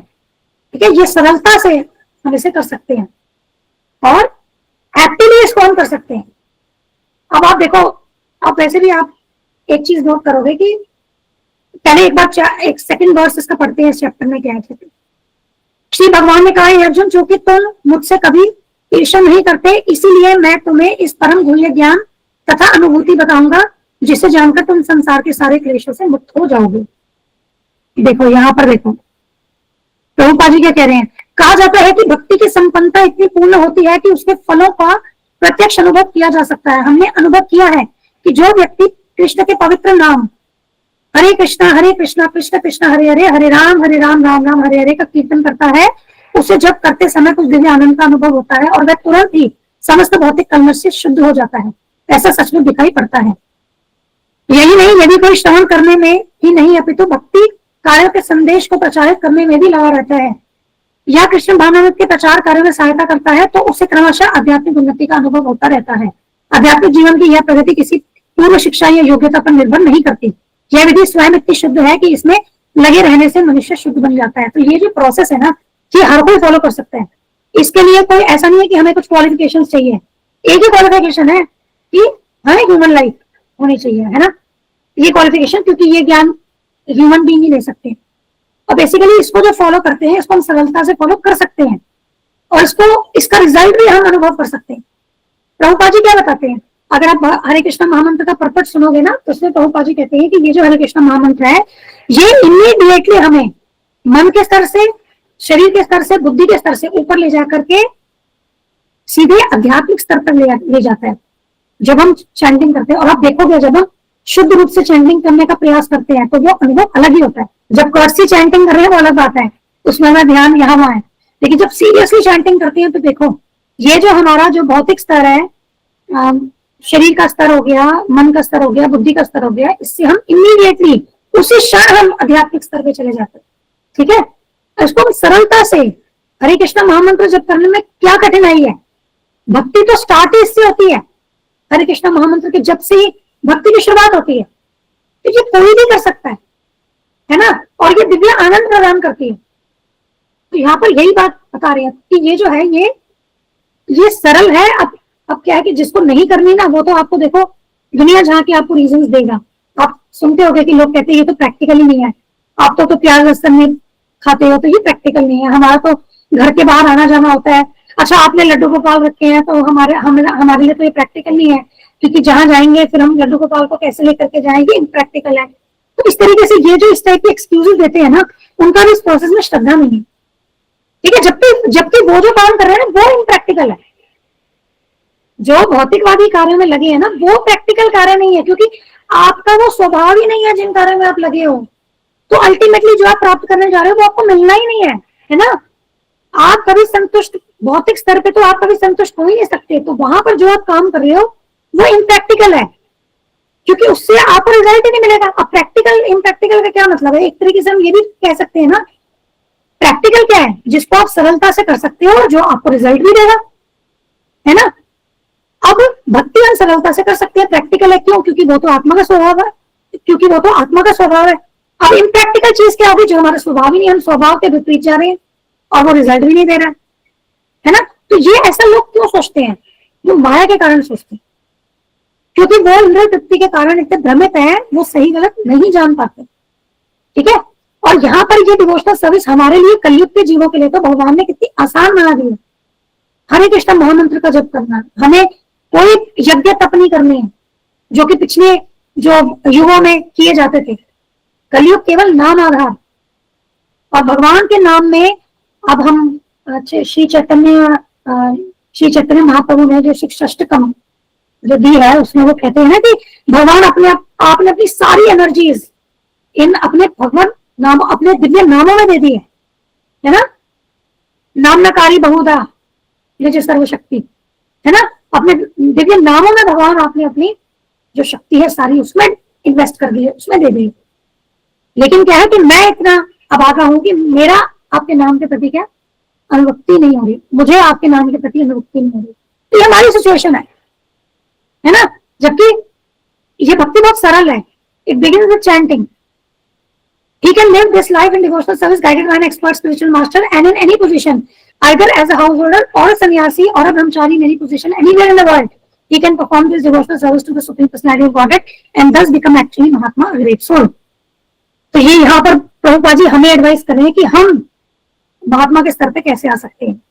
ठीक है, ये सरलता से हम इसे कर सकते हैं और एक्टिवली इसको हम कर सकते हैं। अब आप देखो, आप वैसे भी आप एक चीज नोट करोगे कि पहले एक बार एक सेकंड वर्स इसका पढ़ते हैं इस चैप्टर में क्या है। श्री भगवान ने कहा, हे अर्जुन, चूंकि तुम मुझसे कभी ईर्ष्या नहीं करते, इसीलिए मैं तुम्हें इस परम गुह्य ज्ञान तथा अनुभूति बताऊंगा, जिसे जानकर तुम संसार के सारे क्लेशों से मुक्त हो जाओगे। देखो यहाँ पर देखो प्रभुपाद जी क्या कह रहे हैं। कहा जाता है कि भक्ति की संपन्नता इतनी पूर्ण होती है कि उसके फलों का प्रत्यक्ष अनुभव किया जा सकता है। हमने अनुभव किया है कि जो व्यक्ति कृष्ण के पवित्र नाम हरे कृष्णा कृष्ण कृष्ण हरे हरे, हरे राम राम राम हरे हरे का कीर्तन करता है, उसे जब करते समय कुछ दिव्य आनंद का अनुभव होता है और वह तुरंत ही समस्त भौतिक कलमश से शुद्ध हो जाता है। ऐसा सच में दिखाई पड़ता है। यही नहीं, यदि कोई श्रवण करने में ही नहीं अपितु भक्ति कार्यों के संदेश को प्रचारित करने में भी लगा रहता है या कृष्ण भावनामृत के प्रचार कार्यों में सहायता करता है, तो उसे क्रमशः आध्यात्मिक उन्नति का अनुभव होता रहता है। आध्यात्मिक जीवन की यह प्रगति किसी पूर्व शिक्षा या योग्यता पर निर्भर नहीं करती। यह विधि स्वयं इतनी शुद्ध है कि इसमें लगे रहने से मनुष्य शुद्ध बन जाता है। तो ये जो प्रोसेस है ना, ये हर कोई फॉलो कर सकता है। इसके लिए कोई ऐसा नहीं है कि हमें कुछ क्वालिफिकेशन चाहिए। एक ही क्वालिफिकेशन है कि हमें ह्यूमन लाइफ होनी चाहिए, है ना, ये क्वालिफिकेशन, क्योंकि ये ज्ञान ह्यूमन बीइंग ही ले सकते हैं। और बेसिकली इसको जो फॉलो करते हैं, इसको हम सरलता से फॉलो कर सकते हैं और इसका रिजल्ट भी हम अनुभव कर सकते हैं। प्रभुपाद जी क्या बताते हैं, अगर आप हरे कृष्ण महामंत्र का परपट सुनोगे ना, तो उसमें प्रभुपाद जी कहते हैं कि ये जो हरे कृष्ण महामंत्र है, ये इमीडिएटली हमें मन के स्तर से, शरीर के स्तर से, बुद्धि के स्तर से ऊपर ले जाकर के सीधे आध्यात्मिक स्तर पर ले जाता है जब हम चैंटिंग करते हैं। और आप देखोगे, जब हम शुद्ध रूप से चैंटिंग करने का प्रयास करते हैं तो वो अनुभव अलग ही होता है। जब कर्सी चैंटिंग कर रहे हैं वो अलग बात है, उसमें हमारा ध्यान यहाँ वहां है, लेकिन जब सीरियसली चैंटिंग करते हैं तो देखो, ये जो हमारा जो भौतिक स्तर है, शरीर का स्तर हो गया, मन का स्तर हो गया, बुद्धि का स्तर हो गया, इससे हम इमीडिएटली उसी क्षण हम आध्यात्मिक स्तर पे चले जाते हैं। ठीक है, इसको हम सरलता से हरे कृष्ण महामंत्र जप करने में क्या कठिनाई है। भक्ति तो स्टार्ट ही इससे होती है, हरे कृष्ण महामंत्र के जप से ही भक्ति की शुरुआत होती है। तो ये कोई भी कर सकता है ना, और ये दिव्य आनंद प्रदान करती है। तो यहाँ पर यही बात बता रहे हैं कि ये जो है ये सरल है। अब क्या है कि जिसको नहीं करनी ना, वो तो आपको देखो दुनिया जहाँ के आपको रीजंस देगा। आप सुनते होंगे कि लोग कहते हैं ये तो प्रैक्टिकल ही नहीं है, आप तो प्याज लहसुन नहीं खाते हो तो ये प्रैक्टिकल नहीं है, हमारा तो घर के बाहर आना जाना होता है। अच्छा, आपने लड्डू गोपाल रखे हैं तो हमारे लिए तो ये प्रैक्टिकल नहीं है, क्योंकि जहां जाएंगे फिर हम लड्डू गोपाल को कैसे लेकर के जाएंगे, इम्प्रैक्टिकल है। तो इस तरीके से ये जो इस टाइप के एक्सक्यूजेस देते हैं ना, उनका भी इस प्रोसेस में श्रद्धा नहीं है। ठीक है, जबकि वो जो काम कर रहे हैं वो इम्प्रैक्टिकल है। जो भौतिकवादी कार्यों में लगे हैं ना, वो प्रैक्टिकल कार्य नहीं है, क्योंकि आपका वो स्वभाव ही नहीं है जिन कार्यों में आप लगे हो। तो अल्टीमेटली जो आप प्राप्त करने जा रहे हो वो आपको मिलना ही नहीं है ना। आप कभी संतुष्ट, भौतिक स्तर पे तो आप कभी संतुष्ट हो ही नहीं सकते। तो वहां पर जो आप काम कर रहे हो वो इम्प्रैक्टिकल है, क्योंकि उससे आपको रिजल्ट ही नहीं मिलेगा। अब प्रैक्टिकल इम्प्रैक्टिकल का क्या मतलब है, एक तरीके से हम ये भी कह सकते हैं ना, प्रैक्टिकल क्या है, जिसको आप सरलता से कर सकते हो, जो आपको रिजल्ट भी देगा, है ना। अब भक्ति हम सरलता से कर सकते हैं, प्रैक्टिकल है क्यों, क्योंकि वो तो आत्मा का स्वभाव है। अब इम्प्रैक्टिकल चीज क्या होगी, जो हमारा स्वभाव ही नहीं, हम स्वभाव के विपरीत जा रहे हैं और वो रिजल्ट भी नहीं दे रहा है ना। तो ये ऐसा लोग क्यों सोचते हैं, जो माया के कारण सोचते हैं, क्योंकि वो इंद्रिय तृप्ति के कारण इतने भ्रमित है, वो सही गलत नहीं जान पाते। ठीक है, और यहाँ पर ये डिवोशनल सर्विस हमारे लिए, कलयुग के जीवों के लिए तो भगवान ने कितनी आसान बना दी है। हरे कृष्ण महामंत्र का जप करना, हमें कोई यज्ञ तप नहीं करने हैं जो कि पिछले जो युगों में किए जाते थे। कलयुग केवल नाम आधार, और भगवान के नाम में अब हम श्री चैतन्य महाप्रभु ने जो शिक्षाष्टकम जो दी है, उसमें वो कहते हैं ना कि भगवान आपने अपनी सारी एनर्जीज इन अपने भगवान नाम, अपने दिव्य नामों में दे दी है ना। नामनाकारी बहुधा निज सर्वशक्ति, है ना। अपने दिव्य नामों में भगवान आपने अपनी जो शक्ति है सारी उसमें इन्वेस्ट कर दी है, उसमें दे दी। लेकिन क्या है कि मैं इतना अभागा हूं कि मेरा आपके नाम के प्रति क्या अनुरक्ति नहीं हो रही, मुझे आपके नाम के प्रति अनुरक्ति नहीं हो रही। तो ये हमारी सिचुएशन है ना। जबकि ये भक्ति बहुत सरल है, it begins with chanting. He can live this life in devotional service guided by an expert spiritual master and in any position, either as a householder or a sannyasi or a brahmachari in any position anywhere in the world. He can perform this devotional service to the Supreme Personality of Godhead and thus become actually Mahatma, a great soul. तो ये यहाँ पर प्रभुपाद जी हमें advice कर रहे हैं कि हम महात्मा के स्तर पे कैसे आ सकते हैं।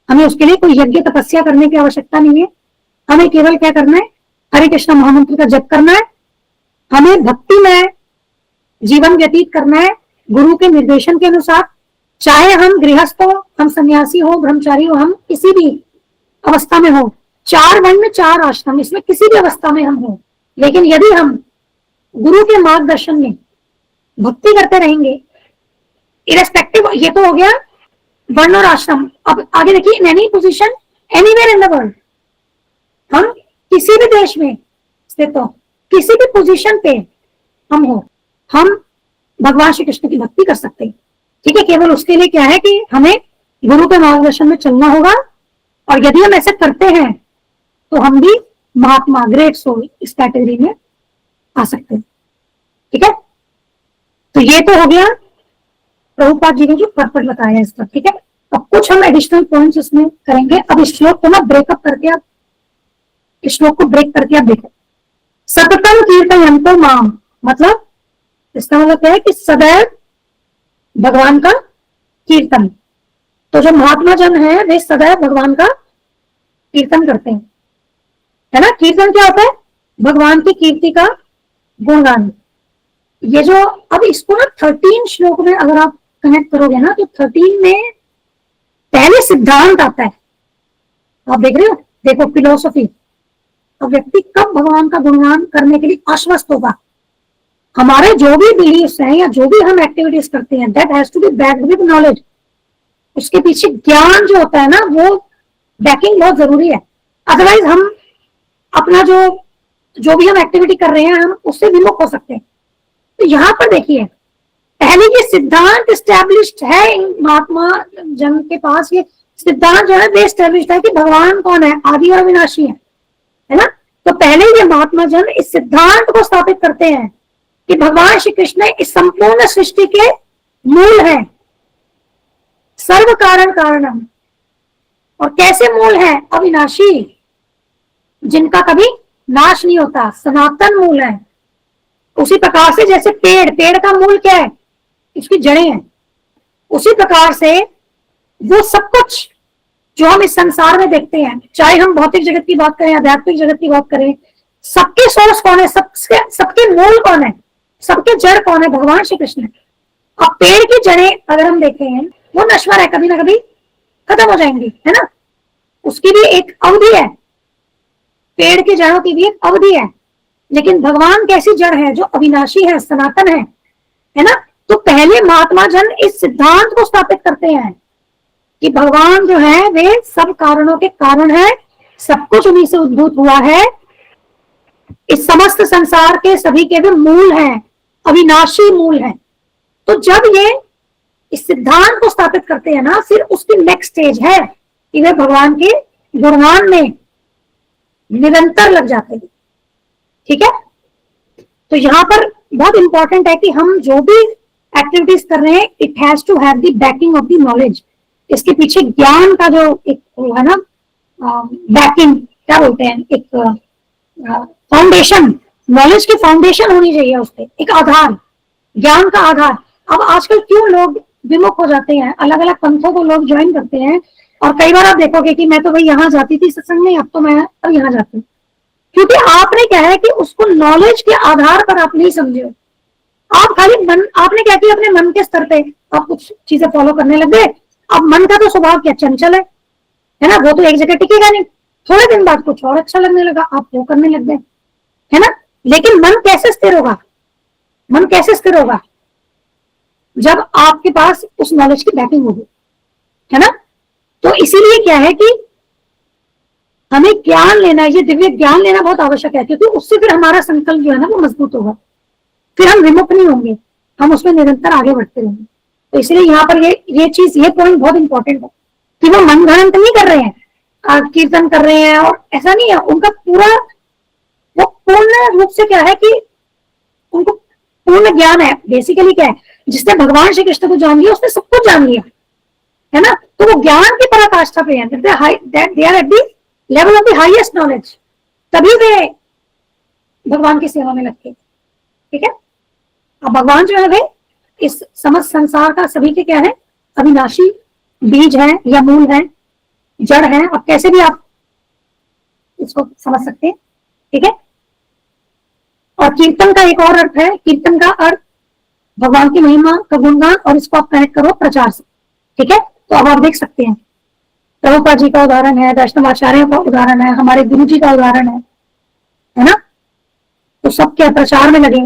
हमें उसके लिए कोई यज्ञ तपस्या करने की आवश्यकता नहीं है। हमें केवल क्या करना है, हरे कृष्ण महामंत्र का जप करना है। हमें भक्ति में जीवन व्यतीत करना है गुरु के निर्देशन के अनुसार, चाहे हम गृहस्थ हो, हम सन्यासी हो, ब्रह्मचारी हो, हम किसी भी अवस्था में हो, 4 वर्ण 4 आश्रम, इसमें किसी भी अवस्था में हम हो, लेकिन यदि हम गुरु के मार्गदर्शन में भक्ति करते रहेंगे इरेस्पेक्टिव, ये तो हो गया वर्ण और आश्रम। अब आगे देखिए, in any position anywhere in the world, हम किसी भी देश में स्थित हो, किसी भी पोजीशन पे हम हो, हम भगवान श्री कृष्ण की भक्ति कर सकते हैं। ठीक है, केवल उसके लिए क्या है कि हमें गुरु के मार्गदर्शन में चलना होगा, और यदि हम ऐसे करते हैं तो हम भी महात्मा, ग्रेट सोल इस कैटेगरी में आ सकते हैं। ठीक है, तो ये तो हो गया प्रभुपाद जी ने जो पर्पस बताया इसका। ठीक है, अब कुछ हम एडिशनल पॉइंट्स इसमें करेंगे। अब इस श्लोक को ना ब्रेकअप करके आप, इस श्लोक को ब्रेक करके आप देखो। सततम कीर्तयन्तो माम, मतलब इसका मतलब क्या है कि सदैव भगवान का कीर्तन। तो जो महात्मा जन है वे सदैव भगवान का कीर्तन करते हैं, है ना। कीर्तन क्या होता है, भगवान की कीर्ति का गुणगान। ये जो अब इसको ना 13 श्लोक में अगर आप कनेक्ट करोगे ना, तो 13 में पहले सिद्धांत आता है। आप देख रहे हो, देखो फिलोसफी। अब व्यक्ति कब भगवान का गुणगान करने के लिए आश्वस्त होगा, हमारे जो भी बिलीफ्स हैं या जो भी हम एक्टिविटीज करते हैं, that has to be backed with knowledge. उसके पीछे ज्ञान जो होता है ना, वो बैकिंग बहुत जरूरी है। अदरवाइज हम अपना जो भी हम एक्टिविटी कर रहे हैं, हम उससे विमुख हो सकते हैं। तो यहाँ पर देखिए, पहले ये सिद्धांत स्टैब्लिश्ड है इन महात्मा जन के पास। ये सिद्धांत जो है वे स्टैब्लिश्ड है कि भगवान कौन है, आदि और अविनाशी है ना। तो पहले ये महात्मा जन इस सिद्धांत को स्थापित करते हैं कि भगवान श्री कृष्ण इस संपूर्ण सृष्टि के मूल है, सर्व कारण कारणम। और कैसे मूल है, अविनाशी, जिनका कभी नाश नहीं होता, सनातन मूल है। उसी प्रकार से जैसे पेड़ का मूल क्या है, उसकी जड़ें हैं, उसी प्रकार से वो सब कुछ जो हम इस संसार में देखते हैं, चाहे हम भौतिक जगत की बात करें, आध्यात्मिक जगत की बात करें, सबके सोर्स कौन है, सबके मूल कौन है, सबके जड़ कौन है, भगवान श्री कृष्ण। अब पेड़ की जड़ें अगर हम देखें, वो नश्वर है, कभी ना कभी खत्म हो जाएंगी, है ना। उसकी भी एक अवधि है, पेड़ की जड़ों की भी एक अवधि है। लेकिन भगवान कैसी जड़ है, जो अविनाशी है, सनातन है ना। तो पहले महात्मा जन इस सिद्धांत को स्थापित करते हैं कि भगवान जो है वे सब कारणों के कारण है, सब कुछ उन्हीं से उद्भूत हुआ है, इस समस्त संसार के सभी के भी मूल हैं, अविनाशी मूल है। तो जब ये इस सिद्धांत को स्थापित करते हैं ना, फिर उसकी नेक्स्ट स्टेज है कि वे भगवान के गुणगान में निरंतर लग जाते हैं। ठीक है, तो यहाँ पर बहुत इंपॉर्टेंट है कि हम जो भी एक्टिविटीज कर रहे हैं, it has to have the backing of the knowledge. इसके पीछे ज्ञान का जो एक है ना, बैकिंग क्या बोलते हैं, एक फाउंडेशन, नॉलेज की फाउंडेशन होनी चाहिए, उस पर एक आधार, ज्ञान का आधार। अब आजकल क्यों लोग विमुख हो जाते हैं, अलग अलग पंथों को लोग ज्वाइन करते हैं, और कई बार आप देखोगे कि मैं तो भाई यहाँ जाती थी सत्संग में, अब तो मैं अब यहाँ जाती हूँ, क्योंकि आपने क्या है कि उसको नॉलेज के आधार पर आप नहीं समझे हो। आप खाली मन, आपने क्या किया, अपने मन के स्तर पे आप कुछ चीजें फॉलो करने लग गए। अब मन का तो स्वभाव क्या चंचल है ना, वो तो एक जगह टिकेगा नहीं। थोड़े दिन बाद कुछ और अच्छा लगने लगा, आप वो करने लग गए, है ना। लेकिन मन कैसे स्थिर होगा, मन कैसे स्थिर होगा, जब आपके पास उस नॉलेज की बैकिंग होगी, है ना। तो इसीलिए क्या है कि हमें ज्ञान लेना है, ये दिव्य ज्ञान लेना बहुत आवश्यक है, क्योंकि उससे फिर हमारा संकल्प जो है ना वो मजबूत होगा, फिर हम विमुख नहीं होंगे, हम उसमें निरंतर आगे बढ़ते रहेंगे। तो इसलिए यहाँ पर ये चीज, ये पॉइंट बहुत इंपॉर्टेंट है कि वो मन घड़ंत नहीं कर रहे हैं, कीर्तन कर रहे हैं, और ऐसा नहीं है। उनका पूरा वो पूर्ण रूप से क्या है कि उनको पूर्ण ज्ञान है। बेसिकली क्या है, जिसने भगवान श्री कृष्ण को जान लिया उसने सब कुछ जान लिया, है ना। तो वो ज्ञान की पराकाष्ठा पे है, they are at the level of the highest knowledge, तभी वे भगवान की सेवा में लगते, ठीक है। अब भगवान जो है वे इस समस्त संसार का सभी के क्या है, अविनाशी बीज है या मूल है, जड़ है, अब कैसे भी आप इसको समझ सकते हैं, ठीक है। और कीर्तन का एक और अर्थ है, कीर्तन का अर्थ भगवान की महिमा का गुणगान, और इसको आप कनेक्ट करो प्रचार से, ठीक है। तो अब आप देख सकते हैं प्रभुपाद जी का उदाहरण है, वैष्णवाचार्यों का उदाहरण है, हमारे गुरु जी का उदाहरण है ना। तो सब क्या प्रचार में लगे,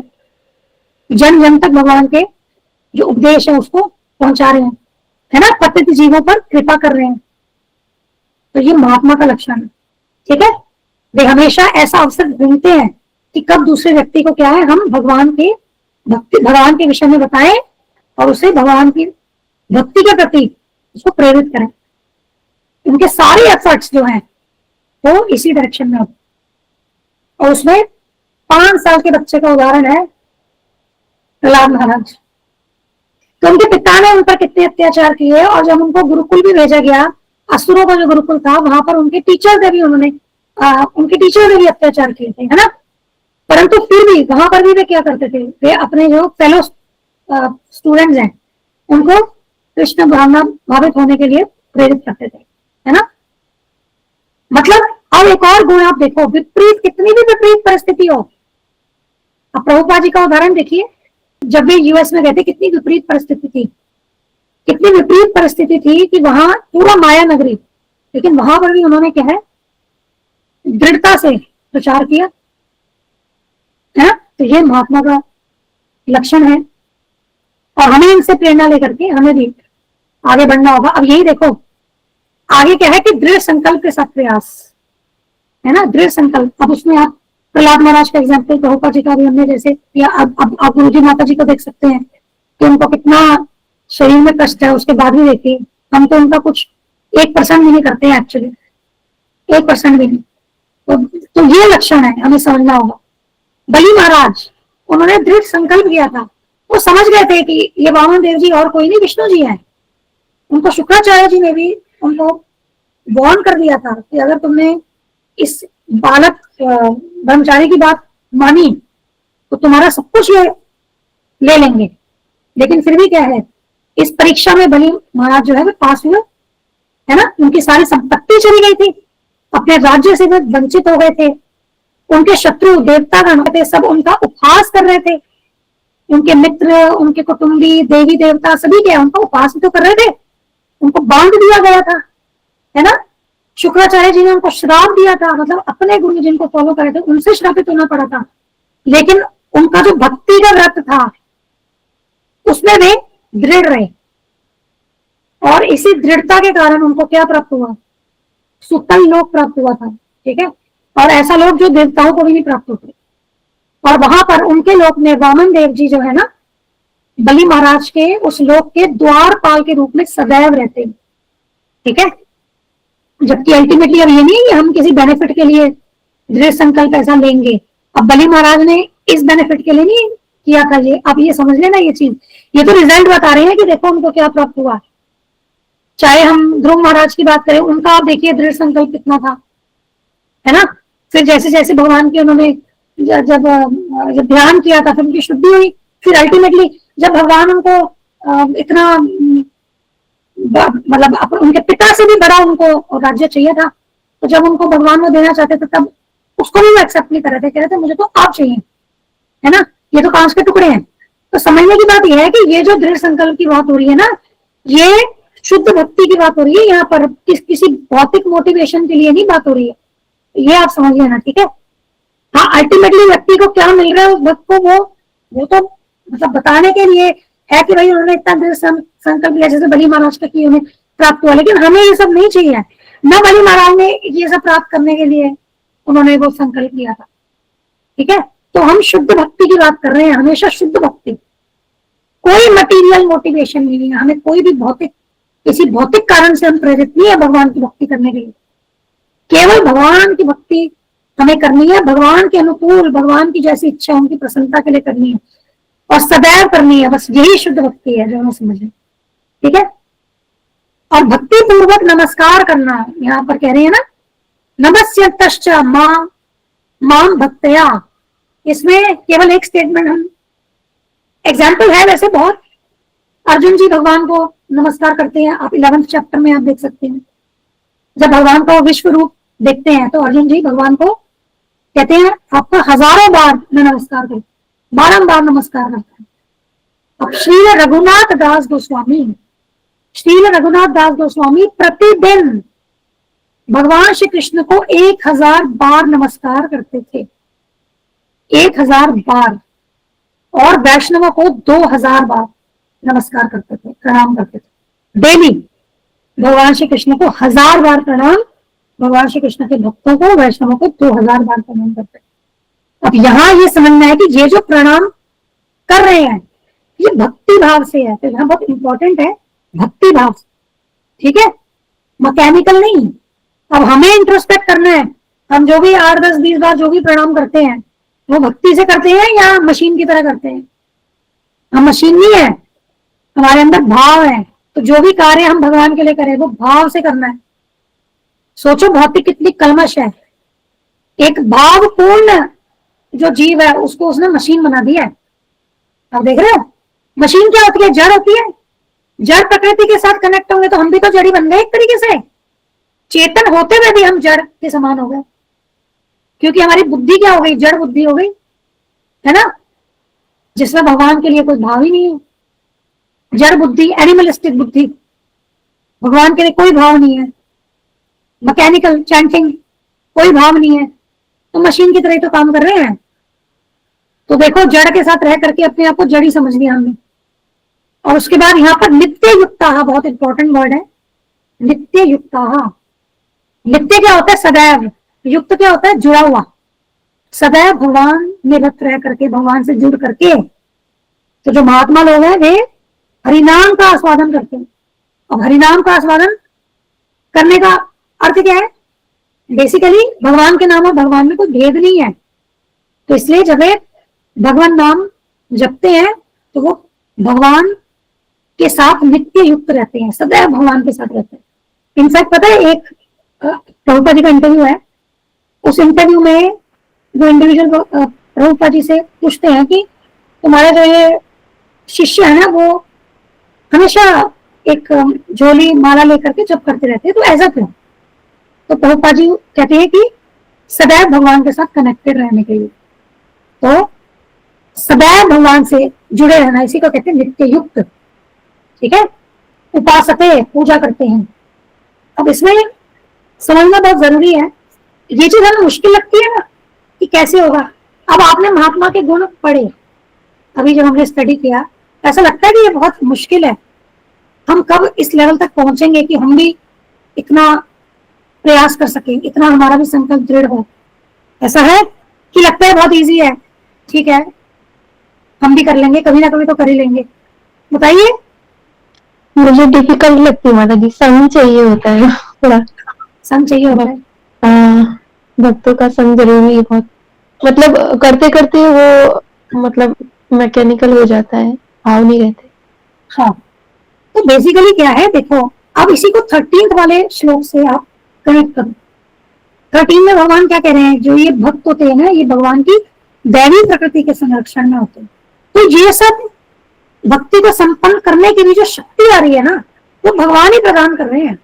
जन जन तक भगवान के जो उपदेश है उसको पहुंचा रहे हैं, है ना, पतित जीवों पर कृपा कर रहे हैं। तो ये महात्मा का लक्षण है, ठीक है। वे हमेशा ऐसा अवसर ढूंढते हैं कि कब दूसरे व्यक्ति को क्या है, हम भगवान के विषय में बताएं और उसे भगवान की भक्ति के प्रति उसको प्रेरित करें। उनके सारे एफर्ट्स जो हैं वो इसी डायरेक्शन में होते, और उसमें 5 साल के बच्चे का उदाहरण है प्रहलाद महाराज। तो उनके पिता ने उन पर कितने अत्याचार किए, और जब उनको गुरुकुल भी भेजा गया, असुरों का जो गुरुकुल था, वहां पर उनके टीचर ने भी अत्याचार किए थे, है ना। परंतु फिर भी वहां पर भी वे क्या करते थे, वे अपने जो फेलो स्टूडेंट्स हैं उनको कृष्ण भावना भावित होने के लिए प्रेरित करते थे, है ना। मतलब अब एक और गुण आप देखो, विपरीत, कितनी भी विपरीत परिस्थिति हो, अब प्रभुपाद जी का उदाहरण देखिए, जब वे यूएस में गए थे कितनी विपरीत परिस्थिति थी, कितनी विपरीत परिस्थिति थी कि वहां पूरा माया नगरी, लेकिन वहां पर भी उन्होंने क्या है, दृढ़ता से प्रचार किया, है ना। तो ये महात्मा का लक्षण है, और हमें इनसे प्रेरणा लेकर के हमें भी आगे बढ़ना होगा। अब यही देखो आगे क्या है कि दृढ़ संकल्प के साथ प्रयास, है ना, दृढ़ संकल्प। अब उसमें आप प्रहलाद महाराज का एग्जाम्पल, प्रभुपाद जी का भी हमने जैसे, या अब आप गुरु जी माता जी को देख सकते हैं कि उनको कितना शरीर में कष्ट है, उसके बाद भी देखिए हम तो उनका कुछ 1% भी नहीं करते हैं, एक्चुअली 1% भी नहीं। तो ये लक्षण है, हमें समझना होगा। बलि महाराज, उन्होंने दृढ़ संकल्प किया था, वो समझ गए थे कि ये वामन देव जी और कोई नहीं, विष्णु जी है। उनको शुक्राचार्य जी ने भी उनको वार्न कर दिया था कि अगर तुमने इस बालक ब्रह्मचारी की बात मानी तो तुम्हारा सब कुछ ये ले लेंगे। लेकिन फिर भी क्या है, इस परीक्षा में बलि महाराज जो है वो पास हुए, है ना। उनकी सारी संपत्ति चली गई थी, अपने राज्य से वे वंचित हो गए थे, उनके शत्रु देवतागण थे, सब उनका उपहास कर रहे थे, उनके मित्र, उनके कुटुंबी, देवी देवता सभी क्या उनका उपहास तो कर रहे थे, उनको बांध दिया गया था, है ना। शुक्राचार्य जी ने उनको श्राप दिया था, मतलब अपने गुरु जिनको फॉलो करे थे उनसे श्रापित होना पड़ा था। लेकिन उनका जो भक्ति का व्रत था उसमें वे दृढ़ रहे, और इसी दृढ़ता के कारण उनको क्या प्राप्त हुआ, सुतल लोक प्राप्त हुआ था, ठीक है। और ऐसा लोक जो देवताओं को भी नहीं प्राप्त होते, और वहां पर उनके लोक में वामन देव जी जो है ना, बलि महाराज के उस लोक के द्वारपाल के रूप में सदैव रहते हैं, ठीक है। जबकि अल्टीमेटली अब ये नहीं है कि हम किसी बेनिफिट के लिए दृढ़ संकल्प ऐसा लेंगे। अब बलि महाराज ने इस बेनिफिट के लिए नहीं किया था ये, अब ये समझ लेना ये चीज, ये तो रिजल्ट बता रहे हैं कि देखो उनको क्या प्राप्त हुआ। चाहे हम ध्रुव महाराज की बात करें, उनका आप देखिए दृढ़ संकल्प कितना था, है ना। फिर जैसे जैसे भगवान के उन्होंने जब ध्यान किया था फिर उनकी शुद्धि हुई, फिर अल्टीमेटली जब भगवान उनको इतना मतलब उनके पिता से भी बड़ा उनको राज्य चाहिए था, तो जब उनको भगवान वो देना चाहते थे तब उसको भी वो एक्सेप्ट नहीं कर रहे थे, कह रहे थे मुझे तो आप चाहिए, है ना, ये तो कांच के टुकड़े हैं। तो समझने की बात यह है कि ये जो दृढ़ संकल्प की बात हो रही है ना, ये शुद्ध भक्ति की बात हो रही है, यहाँ पर किसी भौतिक मोटिवेशन के लिए नहीं बात हो रही है, ये आप समझ लेना, ठीक है। हाँ, अल्टीमेटली व्यक्ति को क्या मिल रहा है उस भक्त को, वो तो मतलब बताने के लिए है कि भाई उन्होंने इतना दृढ़ संकल्प लिया जैसे बलि महाराज का कि उन्हें प्राप्त हुआ, लेकिन हमें ये सब नहीं चाहिए। न बलि महाराज ने ये सब प्राप्त करने के लिए उन्होंने वो संकल्प लिया था, ठीक है। तो हम शुद्ध भक्ति की बात कर रहे हैं, हमेशा शुद्ध भक्ति, कोई मटेरियल मोटिवेशन नहीं है, हमें कोई भी किसी भौतिक कारण से हम प्रेरित नहीं है भगवान की भक्ति करने के लिए। केवल भगवान की भक्ति हमें करनी है, भगवान के अनुकूल, भगवान की जैसी इच्छा उनकी प्रसन्नता के लिए करनी है। और सदैव करनी है, बस यही शुद्ध भक्ति है जो हमें समझे। ठीक है। और भक्ति पूर्वक नमस्कार करना, यहाँ पर कह रहे हैं ना, नमस्यन्तश्च माम भक्तया। इसमें केवल एक स्टेटमेंट, हम एग्जाम्पल है वैसे बहुत। अर्जुन जी भगवान को नमस्कार करते हैं, आप 11th चैप्टर में आप देख सकते हैं। जब भगवान को विश्व रूप देखते हैं तो अर्जुन जी भगवान को कहते हैं आपका हजारों बार मैं नमस्कार करता, बारंबार नमस्कार करता हूँ। अब श्रील रघुनाथ दास गोस्वामी प्रतिदिन भगवान श्री कृष्ण को 1000 बार नमस्कार करते थे, 1000 बार। और वैष्णवों को 2000 बार नमस्कार करते थे, प्रणाम करते थे डेली। भगवान श्री कृष्ण को 1000 बार प्रणाम, भगवान श्री कृष्ण के भक्तों को, वैष्णवों को 2000 बार प्रणाम करते थे। अब यहाँ ये समझना है कि ये जो प्रणाम कर रहे हैं ये भक्ति भाव से है, तो यहाँ बहुत इंपॉर्टेंट है भक्ति भाव से। ठीक है, मैकेनिकल नहीं। अब हमें इंट्रोस्पेक्ट करना है, हम जो भी 8, 10, 20 बार जो भी प्रणाम करते हैं वो भक्ति से करते हैं या मशीन की तरह करते हैं? हम मशीन नहीं है, हमारे अंदर भाव है। तो जो भी कार्य हम भगवान के लिए करें वो भाव से करना है। सोचो भौतिक कितनी कलमश है। एक भावपूर्ण जो जीव है उसको उसने मशीन बना दिया है। आप देख रहे हो मशीन क्या होती है? जड़ होती है। जड़ प्रकृति के साथ कनेक्ट होंगे तो हम भी तो जड़ी बन गए एक तरीके से। चेतन होते हुए भी हम जड़ के समान हो गए, क्योंकि हमारी बुद्धि क्या हो गई? जड़ बुद्धि हो गई, है ना, जिसमें भगवान के लिए कोई भाव ही नहीं है। जड़ बुद्धि, एनिमलिस्टिक बुद्धि, भगवान के लिए कोई भाव नहीं है। मैकेनिकल चैंटिंग, कोई भाव नहीं है, तो मशीन की तरह तो काम कर रहे हैं। तो देखो जड़ के साथ रह करके अपने आप को जड़ी समझ लिया हमने। और उसके बाद यहाँ पर नित्य युक्ता, बहुत इंपॉर्टेंट वर्ड है नित्य युक्ता। नित्य क्या होता है? सदैव। युक्त क्या होता है? जुड़ा हुआ। सदैव भगवान में रत रह करके, भगवान से जुड़ करके। तो जो महात्मा लोग हैं वे हरिनाम का आस्वादन करते हैं। अब हरिनाम का आस्वादन करने का अर्थ क्या है? बेसिकली भगवान के नाम और भगवान में कोई भेद नहीं है। तो इसलिए जब वे भगवान नाम जपते हैं तो वो भगवान के साथ नित्य युक्त रहते हैं, सदैव भगवान के साथ रहते हैं। इनफैक्ट पता है, एक प्रभुपा जी का इंटरव्यू है, उस इंटरव्यू में जो इंडिविजुअल प्रभुपा जी से पूछते हैं कि तुम्हारे जो ये शिष्य है ना वो हमेशा एक झोली माला लेकर के जप करते रहते हैं, तो ऐसा क्यों? तो प्रभुपा जी कहते हैं कि सदैव भगवान के साथ कनेक्टेड रहने के लिए। तो सदैव भगवान से जुड़े रहना, इसी को कहते हैं नित्य युक्त। ठीक है, उपासते, पूजा करते हैं। अब इसमें समझना बहुत जरूरी है। ये चीज हमें मुश्किल लगती है ना कि कैसे होगा। अब आपने महात्मा के गुण पढ़े, अभी जो हमने स्टडी किया, ऐसा लगता है कि ये बहुत मुश्किल है। हम कब इस लेवल तक पहुंचेंगे कि हम भी इतना प्रयास कर सकें, इतना हमारा भी संकल्प दृढ़ हो? ऐसा है कि लगता है बहुत इजी है, ठीक है हम भी कर लेंगे, कभी ना कभी तो कर ही लेंगे। बताइए। मुझे डिफिकल्ट लगती है माता जी, संग चाहिए होता है थोड़ा। संग चाहिए होता है। भक्तों का संग जरूरी है बहुत। मतलब करते करते वो मतलब मैकेनिकल हो जाता है, भाव नहीं रहते। हाँ, तो बेसिकली क्या है देखो, अब इसी को 13th वाले श्लोक से आप कनेक्ट करो। 13 में भगवान क्या कह रहे हैं? जो ये भक्त होते हैं ना, ये भगवान की दैवी प्रकृति के संरक्षण में होते हैं। तो ये सब भक्ति को संपन्न करने की भी जो शक्ति आ रही है ना, वो भगवान ही प्रदान कर रहे हैं,